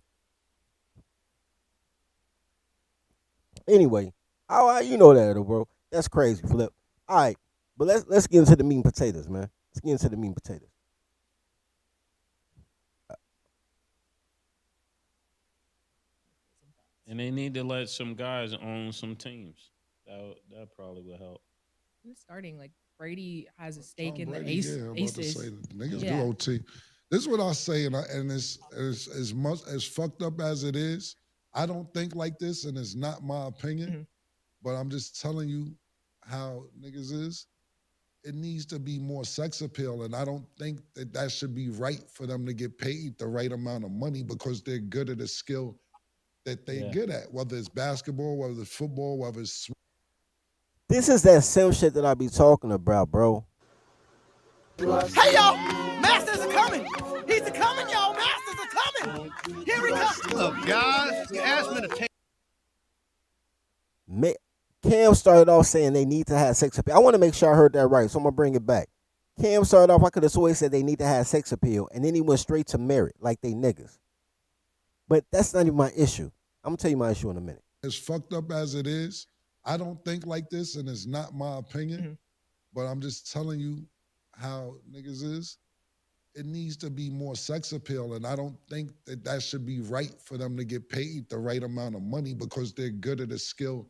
Anyway, you know that, bro. That's crazy, Flip. All right, but let's get into the meat and potatoes, man. Let's get into the meat and potatoes. And they need to let some guys own some teams. That probably would help. It's starting like Brady has a stake Tom in Brady, the ace. yeah, I'm about to Aces. say that niggas Yeah. do OT. This is what I say, and it's as much as fucked up as it is. I don't think like this, and it's not my opinion, but I'm just telling you how niggas is. It needs to be more sex appeal, and I don't think that should be right for them to get paid the right amount of money because they're good at a skill that they're good at, whether it's basketball, whether it's football, whether it's This is that same shit that I be talking about, bro. Hey y'all, Masters are coming. He's a coming, y'all. Masters are coming. Here he comes. Look, guys, you asked me to take. Cam started off saying they need to have sex appeal. I want to make sure I heard that right, so I'm gonna bring it back. Cam started off, I could have sworn he said they need to have sex appeal, and then he went straight to merit, like they niggas. But that's not even my issue. I'm gonna tell you my issue in a minute. as fucked up as it is. I don't think like this, and it's not my opinion, but I'm just telling you how niggas is. It needs to be more sex appeal, and I don't think that should be right for them to get paid the right amount of money because they're good at a skill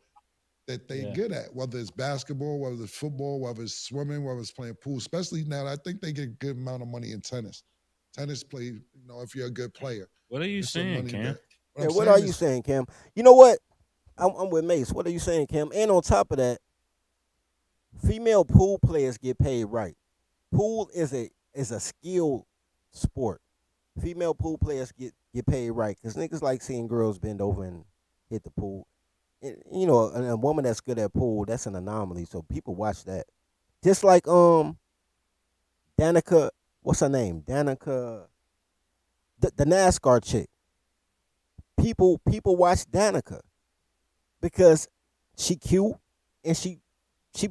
that they're good at, whether it's basketball, whether it's football, whether it's swimming, whether it's playing pool. Especially now, I think they get a good amount of money in tennis. Tennis play, if you're a good player. What are you saying, Cam? What are you saying, Cam? You know what? I'm with Mace. What are you saying, Cam? And on top of that, female pool players get paid right. Pool is a skilled sport. Female pool players get paid right because niggas like seeing girls bend over and hit the pool. And, a woman that's good at pool, that's an anomaly. So people watch that. Just like Danica, what's her name? Danica, the NASCAR chick. People watch Danica because she cute and she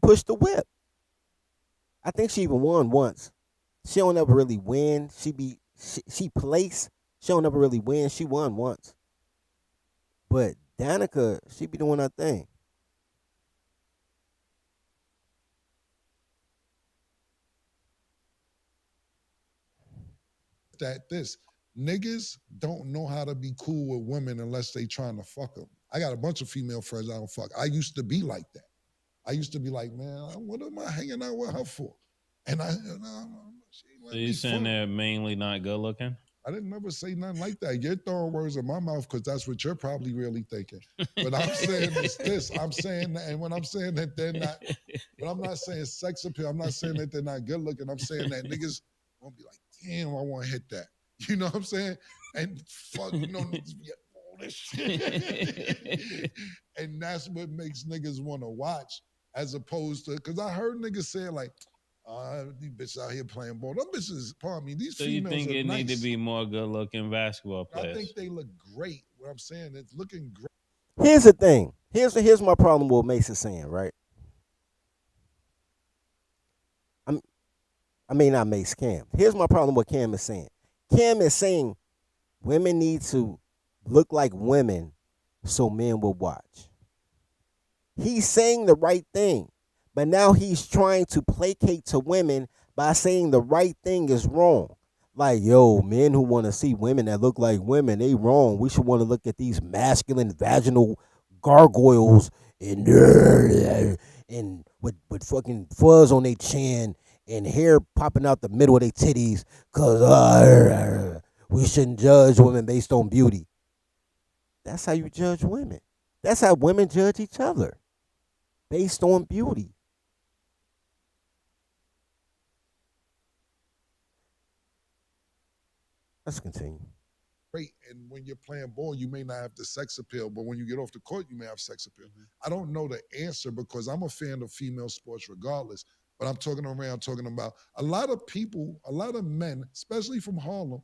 pushed the whip. I think she even won once. She don't ever really win. She place. She don't ever really win. She won once. But Danica, she be doing her thing. That this niggas don't know how to be cool with women unless they trying to fuck them. I got a bunch of female friends I don't fuck. I used to be like that. I used to be like, man, what am I hanging out with her for? And she ain't So let you me saying fuck. they're mainly not good looking? I didn't never say nothing like that. You're throwing words in my mouth because that's what you're probably really thinking. But I'm saying is this. I'm saying that, and when I'm saying that they're not, but I'm not saying sex appeal. I'm not saying that they're not good looking. I'm saying that niggas gonna be like, damn, I want to hit that. You know what I'm saying? And fuck, niggas be all this shit. And that's what makes niggas want to watch as opposed to, because I heard niggas say like, these bitches out here playing ball. Them bitches, pardon me, these So you females think are it nice. need to be more good looking basketball I players? think they look great. What I'm saying, it's looking great. Here's the thing. Here's my problem with Mason saying, right? I mean not Mace, Cam. Here's my problem with Cam is saying. Cam is saying women need to look like women so men will watch. He's saying the right thing, but now he's trying to placate to women by saying the right thing is wrong. Like, yo, men who want to see women that look like women, they wrong. We should want to look at these masculine vaginal gargoyles and with fucking fuzz on their chin and hair popping out the middle of their titties, cause we shouldn't judge women based on beauty. That's how you judge women. That's how women judge each other, based on beauty. Let's continue. Great. And when you're playing ball, you may not have the sex appeal, but when you get off the court, you may have sex appeal. I don't know the answer because I'm a fan of female sports regardless, but I'm talking about a lot of people, a lot of men, especially from Harlem,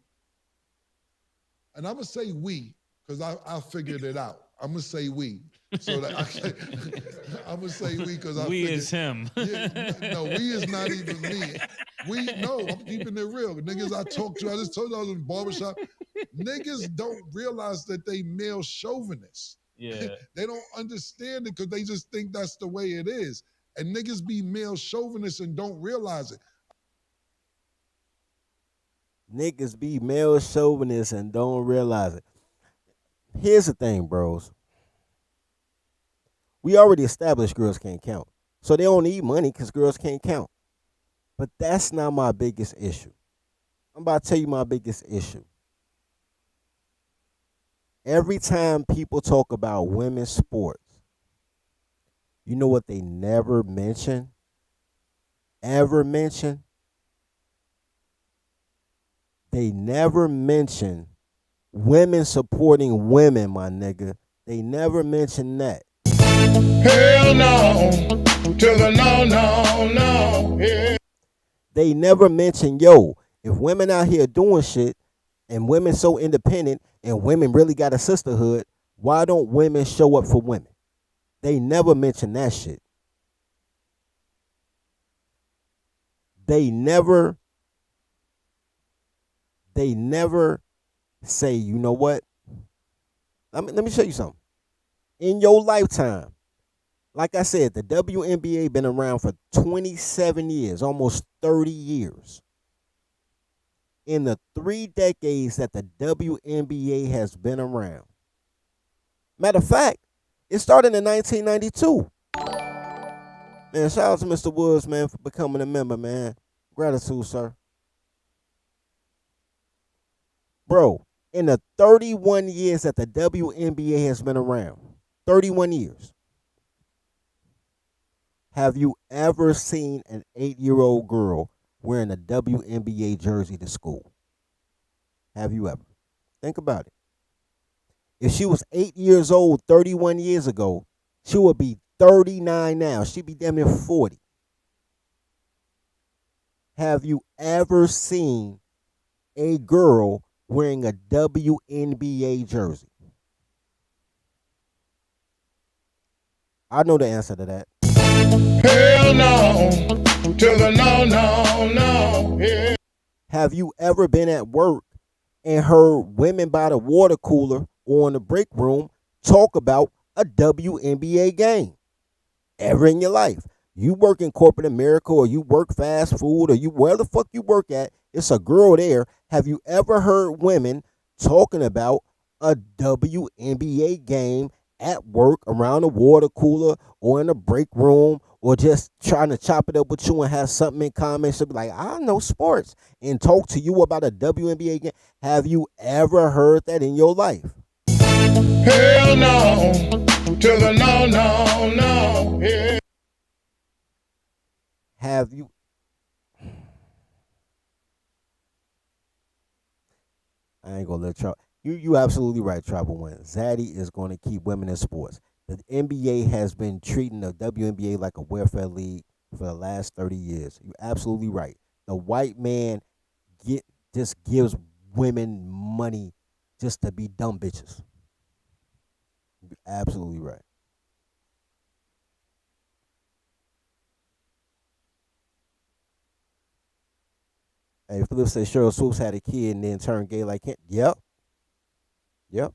and I'm going to say we, because I figured it out. I'm going to say we. So that I'm going to say we because I we figured. is him. Yeah, no, we is not even me. I'm keeping it real. Niggas I talked to, I just told you I was in the barbershop. Niggas don't realize that they male chauvinists. Yeah. They don't understand it because they just think that's the way it is. And niggas be male chauvinists and don't realize it. Niggas be male chauvinists and don't realize it. Here's the thing, bros. We already established girls can't count. So they don't need money because girls can't count. But that's not my biggest issue. I'm about to tell you my biggest issue. Every time people talk about women's sports, you know what they never mention? Ever mention? They never mention women supporting women, my nigga. They never mention that. Hell no, to the no. Yeah. They never mention, yo, if women out here doing shit and women so independent and women really got a sisterhood, why don't women show up for women? They never mention that shit. They never say, you know what? Let me show you something. In your lifetime, like I said, the WNBA been around for 27 years, almost 30 years. In the 3 decades that the WNBA has been around. Matter of fact, it started in 1992. Man, shout out to Mr. Woods, man, for becoming a member, man. Gratitude, sir. Bro, in the 31 years that the WNBA has been around, 31 years, have you ever seen an 8-year-old girl wearing a WNBA jersey to school? Have you ever? Think about it. If she was 8 years old 31 years ago, she would be 39 now. She'd be damn near 40. Have you ever seen a girl wearing a WNBA jersey? I know the answer to that. Hell no, to the no. Yeah. Have you ever been at work and heard women by the water cooler or in the break room talk about a WNBA game ever in your life. You work in corporate America or you work fast food or you where the fuck you work at, it's a girl there. Have you ever heard women talking about a WNBA game at work, around the water cooler, or in the break room, or just trying to chop it up with you and have something in common? She'll be like, I know sports, and talk to you about a WNBA game. Have you ever heard that in your life? Hell no, to the no, no, no. Yeah. Have you? I ain't gonna let y'all. You absolutely right, Tribal One. Zaddy is going to keep women in sports. The NBA has been treating the WNBA like a welfare league for the last 30 years. You're absolutely right. The white man just gives women money just to be dumb bitches. You're absolutely right. Hey, Philip said Cheryl Swoops had a kid and then turned gay like him. Yep. Yep.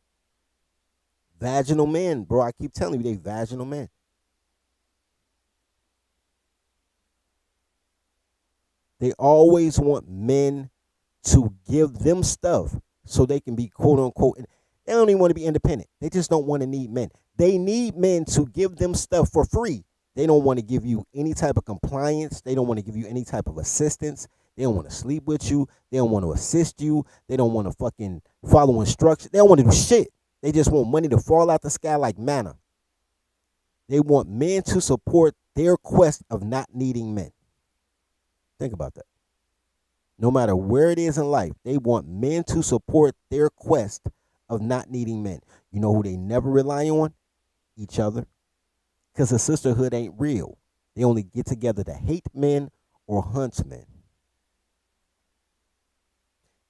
Vaginal men, bro. I keep telling you, they vaginal men. They always want men to give them stuff so they can be quote unquote. They don't even want to be independent. They just don't want to need men. They need men to give them stuff for free. They don't want to give you any type of compliance. They don't want to give you any type of assistance. They don't want to sleep with you. They don't want to assist you. They don't want to fucking follow instructions. They don't want to do shit. They just want money to fall out the sky like manna. They want men to support their quest of not needing men. Think about that. No matter where it is in life, they want men to support their quest of not needing men. You know who they never rely on? Each other. Because the sisterhood ain't real. They only get together to hate men or hunt men.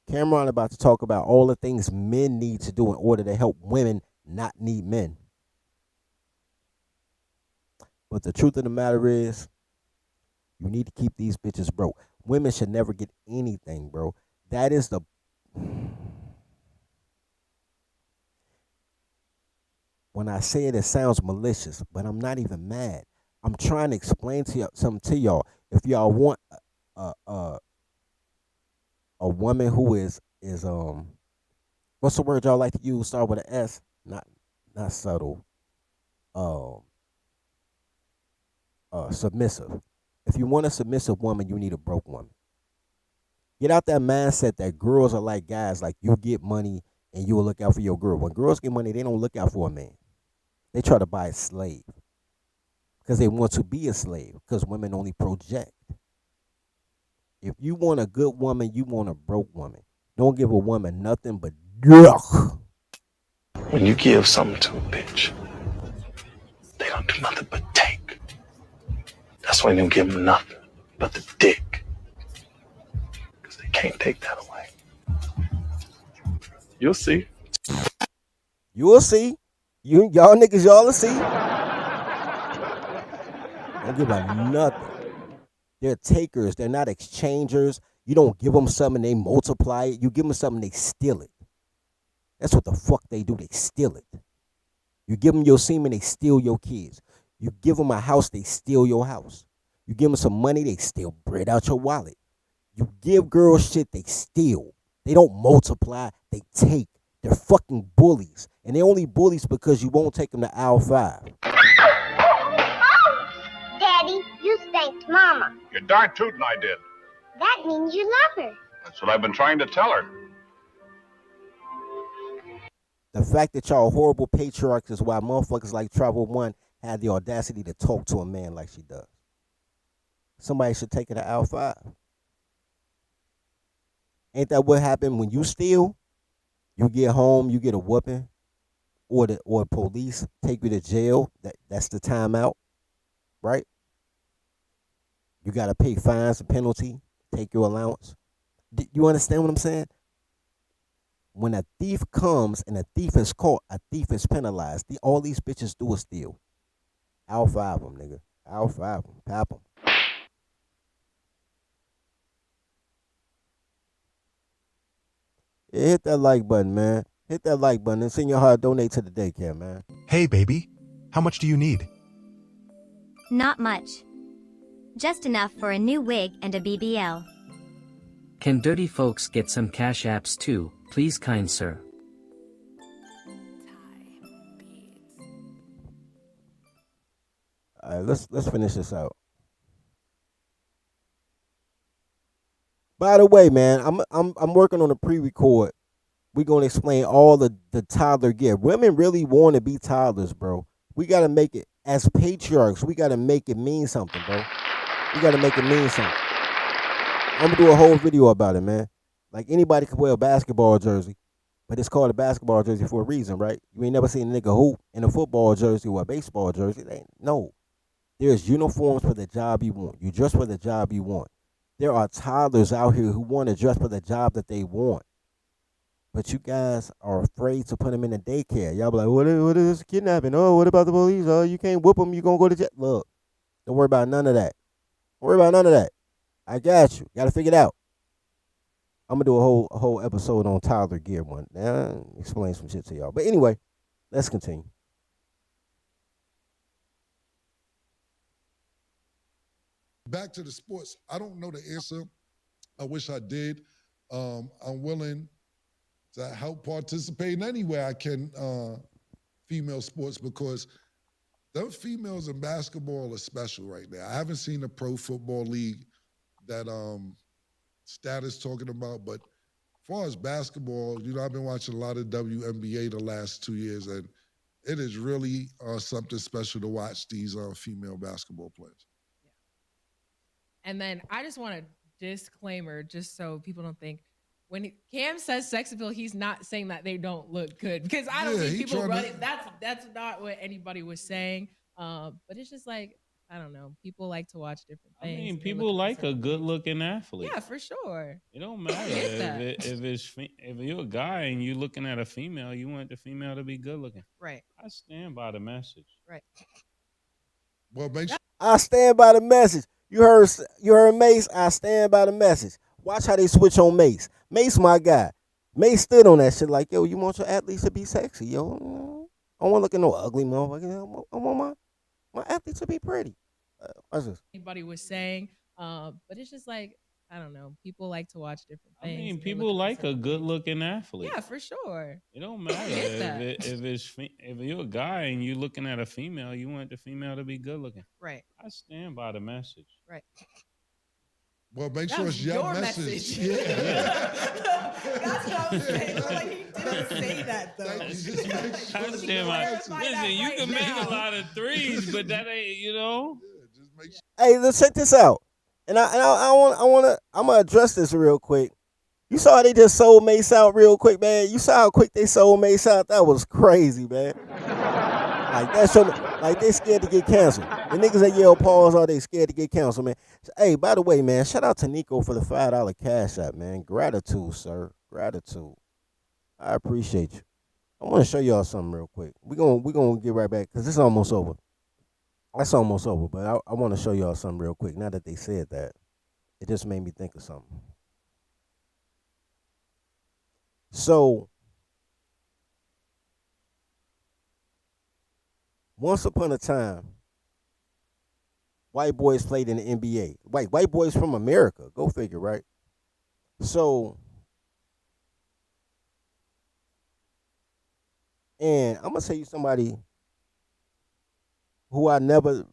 Cameron about to talk about all the things men need to do in order to help women not need men. But the truth of the matter is, you need to keep these bitches broke. Women should never get anything, bro. That is the... When I say it, it sounds malicious, but I'm not even mad. I'm trying to explain to you something to y'all. If y'all want a woman who is what's the word y'all like to use? Start with an S. Not subtle. Submissive. If you want a submissive woman, you need a broke woman. Get out that mindset that girls are like guys. Like, you get money and you will look out for your girl. When girls get money, they don't look out for a man. They try to buy a slave because they want to be a slave, because women only project. If you want a good woman, you want a broke woman. Don't give a woman nothing but yuck. When you give something to a bitch, they don't do nothing but take. That's why you don't give them nothing but the dick. Because they can't take that away. You'll see. You'll see. Y'all niggas, y'all will see. Don't give a nothing. They're takers. They're not exchangers. You don't give them something, they multiply it. You give them something, they steal it. That's what the fuck they do. They steal it. You give them your semen, they steal your kids. You give them a house, they steal your house. You give them some money, they steal bread out your wallet. You give girls shit, they steal. They don't multiply, they take. They're fucking bullies. And they're only bullies because you won't take them to aisle 5. Daddy, you spanked Mama. You're darn tootin' I did. That means you love her. That's what I've been trying to tell her. The fact that y'all horrible patriarchs is why motherfuckers like Travel One had the audacity to talk to a man like she does. Somebody should take her to aisle 5. Ain't that what happened when you steal? You get home, you get a whooping, or police take you to jail. That's the timeout, right? You got to pay fines and penalty, take your allowance. You understand what I'm saying? When a thief comes and a thief is caught, a thief is penalized. All these bitches do is steal. I'll 5 them, nigga. I'll 5 them. Pap them. Yeah, hit that like button, man. Hit that like button and send your heart donate to the daycare, man. Hey, baby. How much do you need? Not much. Just enough for a new wig and a BBL. Can dirty folks get some cash apps too, please kind sir? All right, let's finish this out. By the way, man, I'm working on a pre-record. We're gonna explain all the toddler gear. Women really want to be toddlers, bro. We gotta make it as patriarchs. We gotta make it mean something, bro. We gotta make it mean something. I'm gonna do a whole video about it, man. Like anybody could wear a basketball jersey, but it's called a basketball jersey for a reason, right? You ain't never seen a nigga hoop in a football jersey or a baseball jersey. No. There's uniforms for the job you want. You dress for the job you want. There are toddlers out here who want to dress for the job that they want. But you guys are afraid to put them in a daycare. Y'all be like, what is kidnapping? Oh, what about the police? Oh, you can't whip them. You going to go to jail. Look, don't worry about none of that. Don't worry about none of that. I got you. Got to figure it out. I'm going to do a whole episode on toddler gear one. Now, explain some shit to y'all. But anyway, let's continue. Back to the sports. I don't know the answer. I wish I did. I'm willing to help participate in any way I can female sports because them females in basketball are special right now. I haven't seen a pro football league that Status talking about, but as far as basketball, I've been watching a lot of WNBA the last 2 years, and it is really something special to watch these female basketball players. And then I just want a disclaimer, just so people don't think when Cam says sex appeal, he's not saying that they don't look good, because I don't think people run it. That's not what anybody was saying. But it's just like, I don't know. People like to watch different things. I mean, people like a good-looking athlete. Yeah, for sure. It don't matter if you're a guy and you're looking at a female, you want the female to be good-looking. Right. I stand by the message. Right. Well, make sure I stand by the message. You heard Mace. I stand by the message. Watch how they switch on Mace. Mace, my guy. Mace stood on that shit like, yo, you want your athletes to be sexy, yo. I don't want to look at no ugly motherfucker. I want my athletes to be pretty. Watch this. Anybody was saying, but it's just like, I don't know. People like to watch different things. I mean, people like a good-looking athlete. Yeah, for sure. It don't matter if you're a guy and you're looking at a female, you want the female to be good-looking. Right. I stand by the message. Right. Well, make sure it's your message. Yeah. That's what I'm saying. Like, he didn't say that, though. I stand by. Listen, you can make a lot of threes, but that ain't, just make sure. Hey, let's check this out. And I'm gonna address this real quick. You saw how they just sold Mace out real quick, man. You saw how quick they sold Mace out. That was crazy, man. Like they scared to get canceled. The niggas that yell pause are they scared to get canceled, man. Hey, by the way, man, shout out to Nico for the $5 cash app, man. Gratitude, sir. Gratitude. I appreciate you. I want to show y'all something real quick. We gonna get right back because it's almost over. That's almost over, but I want to show y'all something real quick. Now that they said that, it just made me think of something. So, once upon a time, white boys played in the NBA. White boys from America. Go figure, right? So, and I'm gonna tell you somebody who I never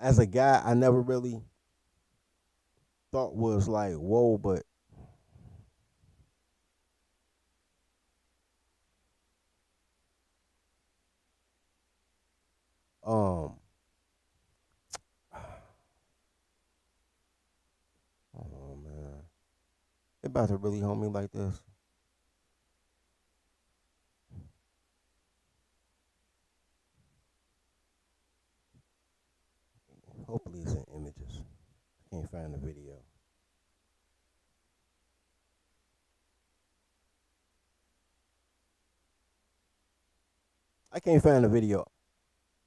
as a guy I never really thought was like whoa, but oh man, they about to really hold me like this. Hopefully it's in images. I can't find the video. I can't find the video.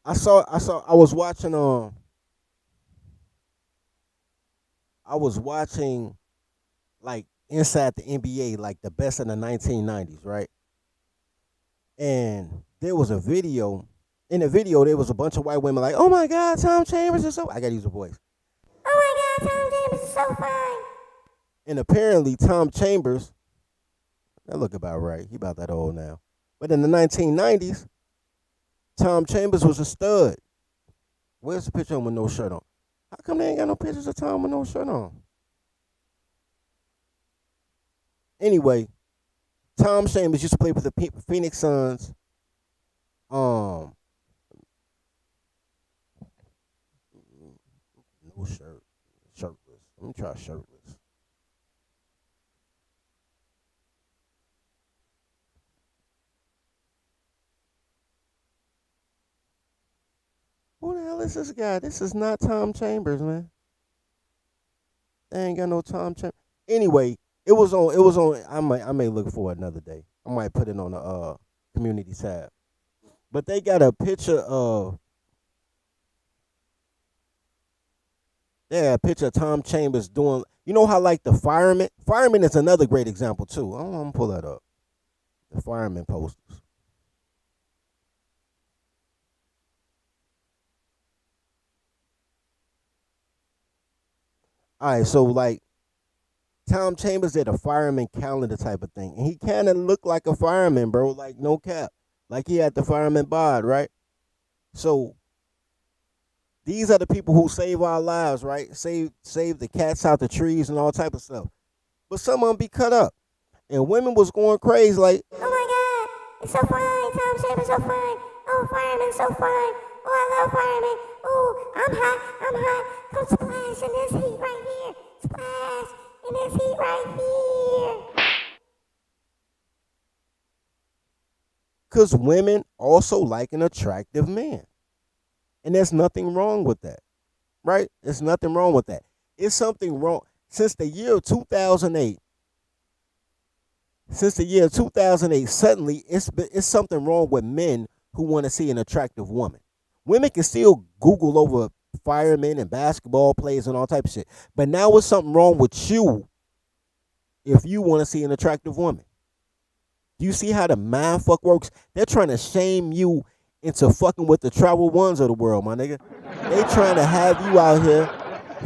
I was watching I was watching like Inside the NBA, like the best in the 1990s, right? And there was a video. In the video, there was a bunch of white women like, "Oh my God, Tom Chambers is so." I gotta use a voice. Oh my God, Tom Chambers is so fine. And apparently, Tom Chambers, that look about right. He about that old now. But in the 1990s, Tom Chambers was a stud. Where's the picture of him with no shirt on? How come they ain't got no pictures of Tom with no shirt on? Anyway, Tom Chambers used to play with the Phoenix Suns. No shirt, shirtless. Let me try shirtless. Who the hell is this guy? This is not Tom Chambers, man. They ain't got no Tom Chambers. Anyway, it was on. It was on. I may look for it another day. I might put it on the community tab. But they got a picture of. They got a picture of Tom Chambers doing. You know how like the fireman. Fireman is another great example too. I'm gonna pull that up. The fireman posters. All right, so like Tom Chambers did a fireman calendar type of thing, and he kind of looked like a fireman, bro. Like no cap, like he had the fireman bod, right? So these are the people who save our lives, right? Save the cats out the trees and all type of stuff. But some of them be cut up, and women was going crazy, like, Oh my God, it's so fine. Tom Chambers so fine. Oh, fireman so fine. Oh, I love fireman. Oh, I'm hot. I'm hot. Come splash in this heat right here. Splash in this heat right here. because women also like an attractive man, and there's nothing wrong with that, right? There's nothing wrong with that. It's something wrong since the year 2008. Since the year 2008, suddenly it's something wrong with men who want to see an attractive woman. Women can still Google over firemen and basketball players and all type of shit, but now it's something wrong with you if you want to see an attractive woman. Do you see how the mind fuck works? They're trying to shame you into fucking with the travel ones of the world, my nigga. They trying to have you out here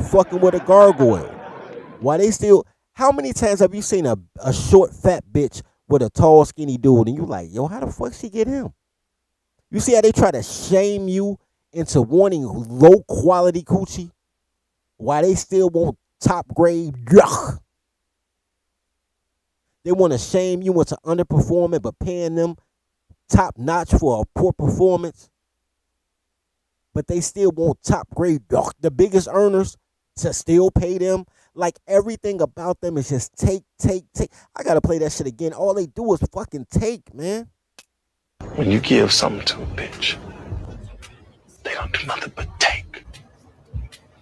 fucking with a gargoyle. Why they still? How many times have you seen a short fat bitch with a tall skinny dude and you like, yo, how the fuck she get him? You see how they try to shame you into wanting low quality coochie? Why they still want top grade? Yuck. They want to shame you into underperforming but paying them top notch for a poor performance. But they still want top grade, the biggest earners, to still pay them. Like everything about them is just take. I gotta play that shit again. All they do is fucking take, man. When you give something to a bitch, they don't do nothing but take.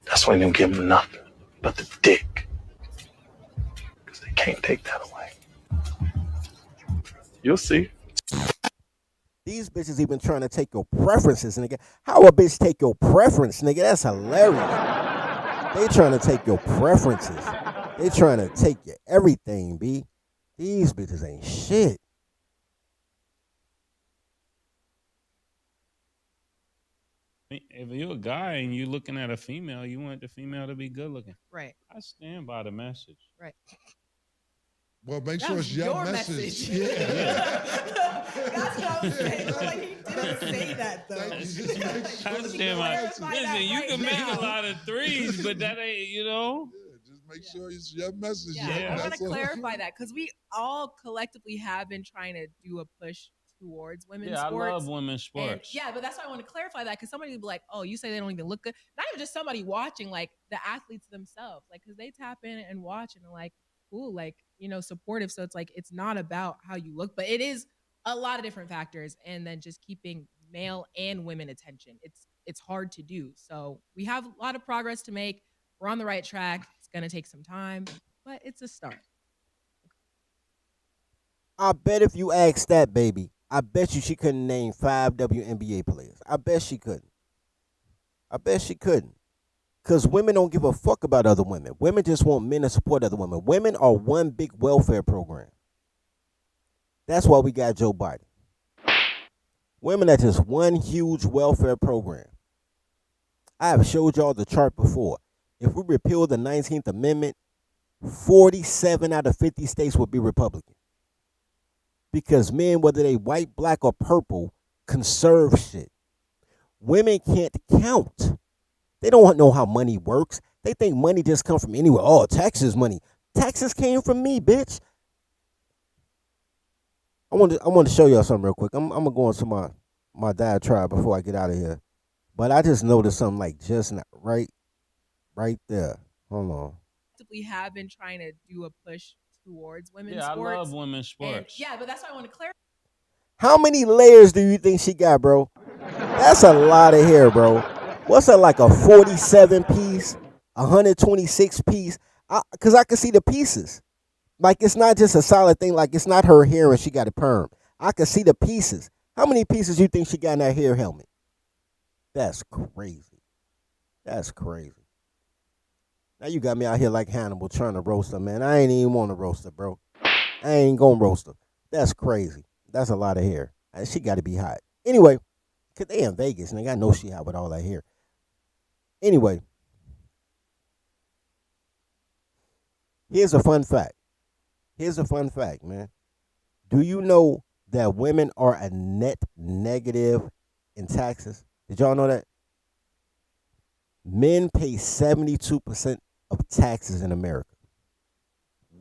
That's why you don't give them nothing but the dick. Because they can't take that away. You'll see. These bitches even trying to take your preferences, nigga. How a bitch take your preference, nigga? That's hilarious. They trying to take your preferences. They trying to take your everything, B. These bitches ain't shit. If you're a guy and you're looking at a female, you want the female to be good looking. Right. I stand by the message. Right. Well, make That sure was it's your your message. message. Yeah. That's what I was saying. Like, he didn't say that though. I stand by. Listen, you can make a lot of threes, but that ain't, Just make sure it's your message. Yeah, I want to clarify that because we all collectively have been trying to do a push towards women's sports. I love women's And sports. yeah, but that's why I want to clarify that because somebody would be like, "Oh, you say they don't even look good." Not even just somebody watching, like the athletes themselves, like because they tap in and watch and are like, "Cool," like supportive. So it's like it's not about how you look, but it is a lot of different factors, and then just keeping male and women attention. It's hard to do. So we have a lot of progress to make. We're on the right track. It's gonna take some time, but it's a start. I bet if you asked that baby, I bet you she couldn't name 5 WNBA players. I bet she couldn't. I bet she couldn't. Because women don't give a fuck about other women. Women just want men to support other women. Women are one big welfare program. That's why we got Joe Biden. Women are just one huge welfare program. I have showed y'all the chart before. If we repeal the 19th Amendment, 47 out of 50 states would be Republican. Because men, whether they white, black, or purple, conserve shit. Women can't count. They don't know how money works. They think money just comes from anywhere. Oh, taxes money. Taxes came from me, bitch. I want to show y'all something real quick. I'm gonna go into my diatribe before I get out of here. But I just noticed something like just now, right there. Hold on. We have been trying to do a push towards women's Yeah, sports. I love women's sports. Yeah, but that's why I want to clarify. How many layers do you think she got, bro? That's a lot of hair, bro. What's that, like a 47 piece, 126 piece? Because I can see the pieces. Like, it's not just a solid thing. Like, it's not her hair and she got a perm. I can see the pieces. How many pieces you think she got in that hair helmet? That's crazy. That's crazy. Now you got me out here like Hannibal trying to roast her, man. I ain't even want to roast her, bro. I ain't gonna roast her. That's crazy. That's a lot of hair. She got to be hot. Anyway, because they in Vegas, and I know she hot with all that hair. Anyway, here's a fun fact. Here's a fun fact, man. Do you know that women are a net negative in taxes? Did y'all know that? Men pay 72% of taxes in America.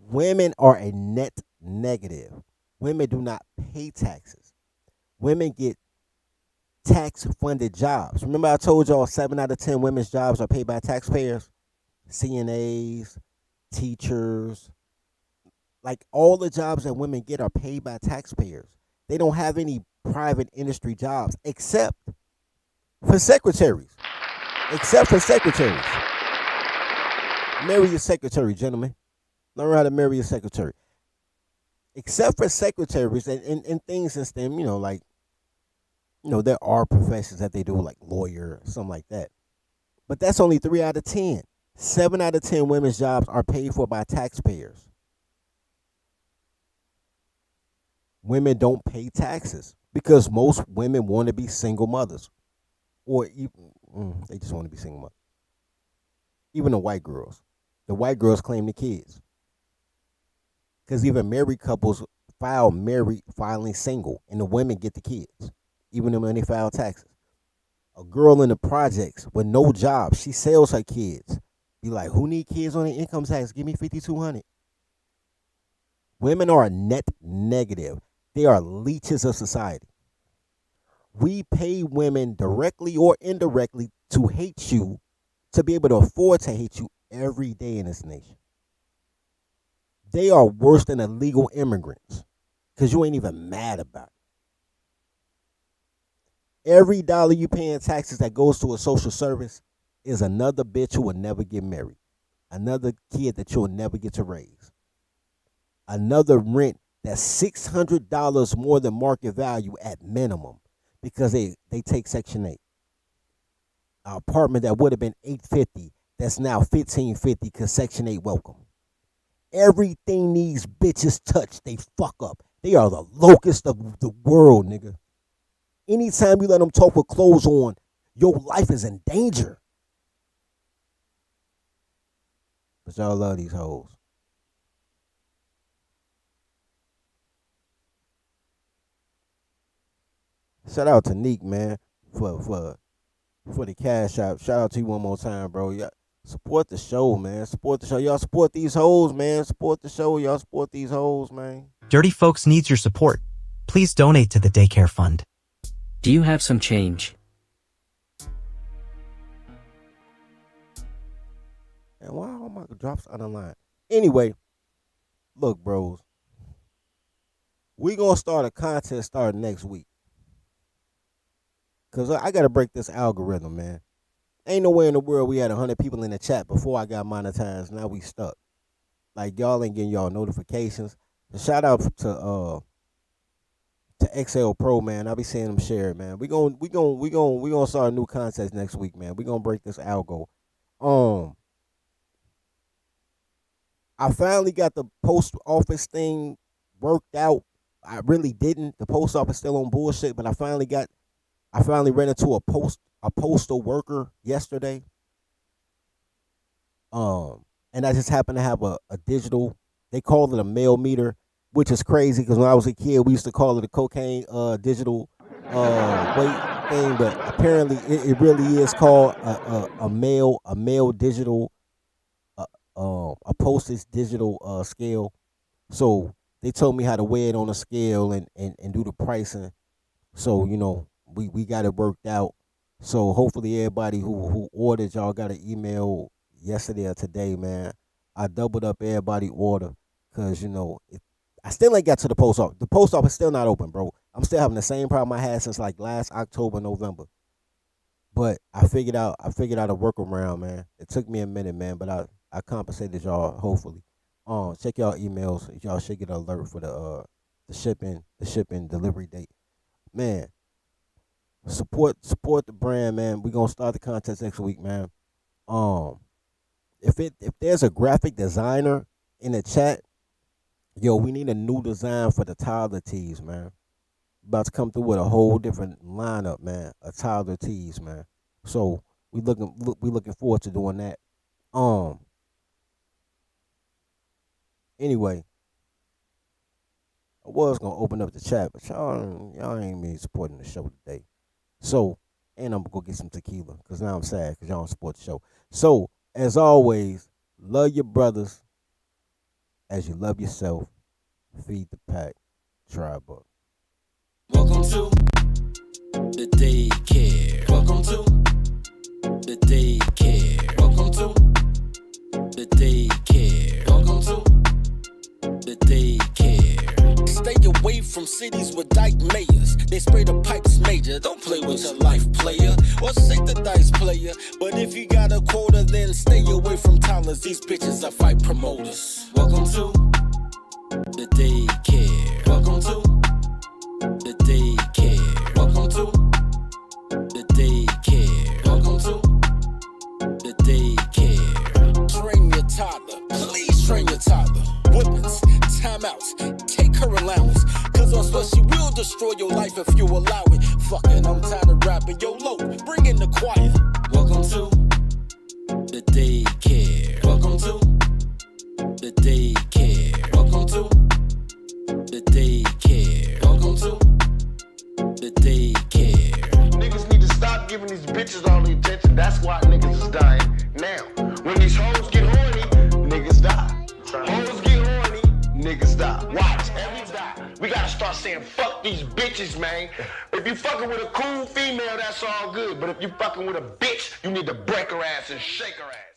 Women are a net negative. Women do not pay taxes. Women get tax-funded jobs. Remember I told y'all 7 out of 10 women's jobs are paid by taxpayers? CNAs, teachers. Like, all the jobs that women get are paid by taxpayers. They don't have any private industry jobs except for secretaries. Except for secretaries. Marry your secretary, gentlemen. Learn how to marry your secretary. Except for secretaries and things in STEM, like, there are professions that they do, like lawyer, something like that. But that's only 3 out of 10. 7 out of 10 women's jobs are paid for by taxpayers. Women don't pay taxes because most women want to be single mothers. Or even, they just want to be single mothers. Even the white girls. The white girls claim the kids. Because even married couples file filing single, and the women get the kids, even when they file taxes. A girl in the projects with no job, she sells her kids. Be like, who need kids on the income tax? Give me $5,200. Women are a net negative. They are leeches of society. We pay women directly or indirectly to hate you, to be able to afford to hate you every day in this nation. They are worse than illegal immigrants because you ain't even mad about it. Every dollar you pay in taxes that goes to a social service is another bitch who will never get married, another kid that you'll never get to raise, another rent that's $600 more than market value at minimum because they take Section 8. An apartment that would have been $850 that's now $1,550 because Section 8 welcome. Everything these bitches touch, they fuck up. They are the locust of the world, nigga. Anytime you let them talk with clothes on, your life is in danger. But y'all love these hoes. Shout out to Neek, man, for the cash app. Shout out to you one more time, bro. Y'all support the show, man. Support the show. Y'all support these hoes, man. Support the show. Y'all support these hoes, man. Dirty Folks needs your support. Please donate to the Daycare Fund. Do you have some change? And why all my drops on the line? Anyway, look, bros. We gonna start a contest starting next week. Cause I gotta break this algorithm, man. Ain't no way in the world we had 100 people in the chat before I got monetized. Now we stuck. Like, y'all ain't getting y'all notifications. So shout out to XL Pro, man. I'll be seeing them share it, man. We gonna start a new contest next week, man. We gonna break this algo. I finally got the post office thing worked out. I really didn't. The post office still on bullshit, but I finally ran into a postal worker yesterday. And I just happened to have a digital. They call it a mail meter, which is crazy because when I was a kid, we used to call it a cocaine digital weight thing. But apparently, it really is called a mail digital, a postage digital scale. So they told me how to weigh it on a scale and do the pricing. So we got it worked out. So hopefully everybody who ordered, y'all got an email yesterday or today, man. I doubled up everybody order because I still ain't got to the post office. The post office still not open, bro. I'm still having the same problem I had since like last October, November. But I figured out a workaround, man. It took me a minute, man, but I compensated y'all hopefully. Check y'all emails. Y'all should get an alert for the shipping delivery date. Man, support the brand, man. We're gonna start the contest next week, man. If there's a graphic designer in the chat, yo, we need a new design for the toddler tees, man. About to come through with a whole different lineup, man. A toddler tees, man. So we looking forward to doing that. Anyway, I was gonna open up the chat, but y'all ain't me supporting the show today. So, and I'm gonna go get some tequila because now I'm sad because y'all don't support the show. So, as always, love your brothers as you love yourself. Feed the pack. Try book. Welcome to the Daycare. Welcome to the Daycare. Welcome to the Daycare. Welcome to the Daycare. Stay away from cities with dyke mayors. They spray the pipes major. Don't play with your life, player. Or shake the dice, player. But if you got a quota, then stay away from toddlers. These bitches are fight promoters. Welcome to the Daycare. Welcome to the Daycare. Welcome to the Daycare. Welcome to the Daycare. Train your toddler. Please train your toddler. Whippings, timeouts, take her allowance. Cause I swear she will destroy your life if you allow it. Fucking, I'm tired of rapping. Yo, low, bring in the choir. Welcome to the Daycare. Welcome to the Daycare. Welcome to the Daycare. Welcome to the Daycare. Niggas need to stop giving these bitches all the attention. That's why niggas is dying now. When these hoes get horny, niggas die. Hoes get horny, niggas die. Watch, every die. We gotta start saying fuck these bitches, man. If you fucking with a cool female, that's all good. But if you fucking with a bitch, you need to break her ass and shake her ass.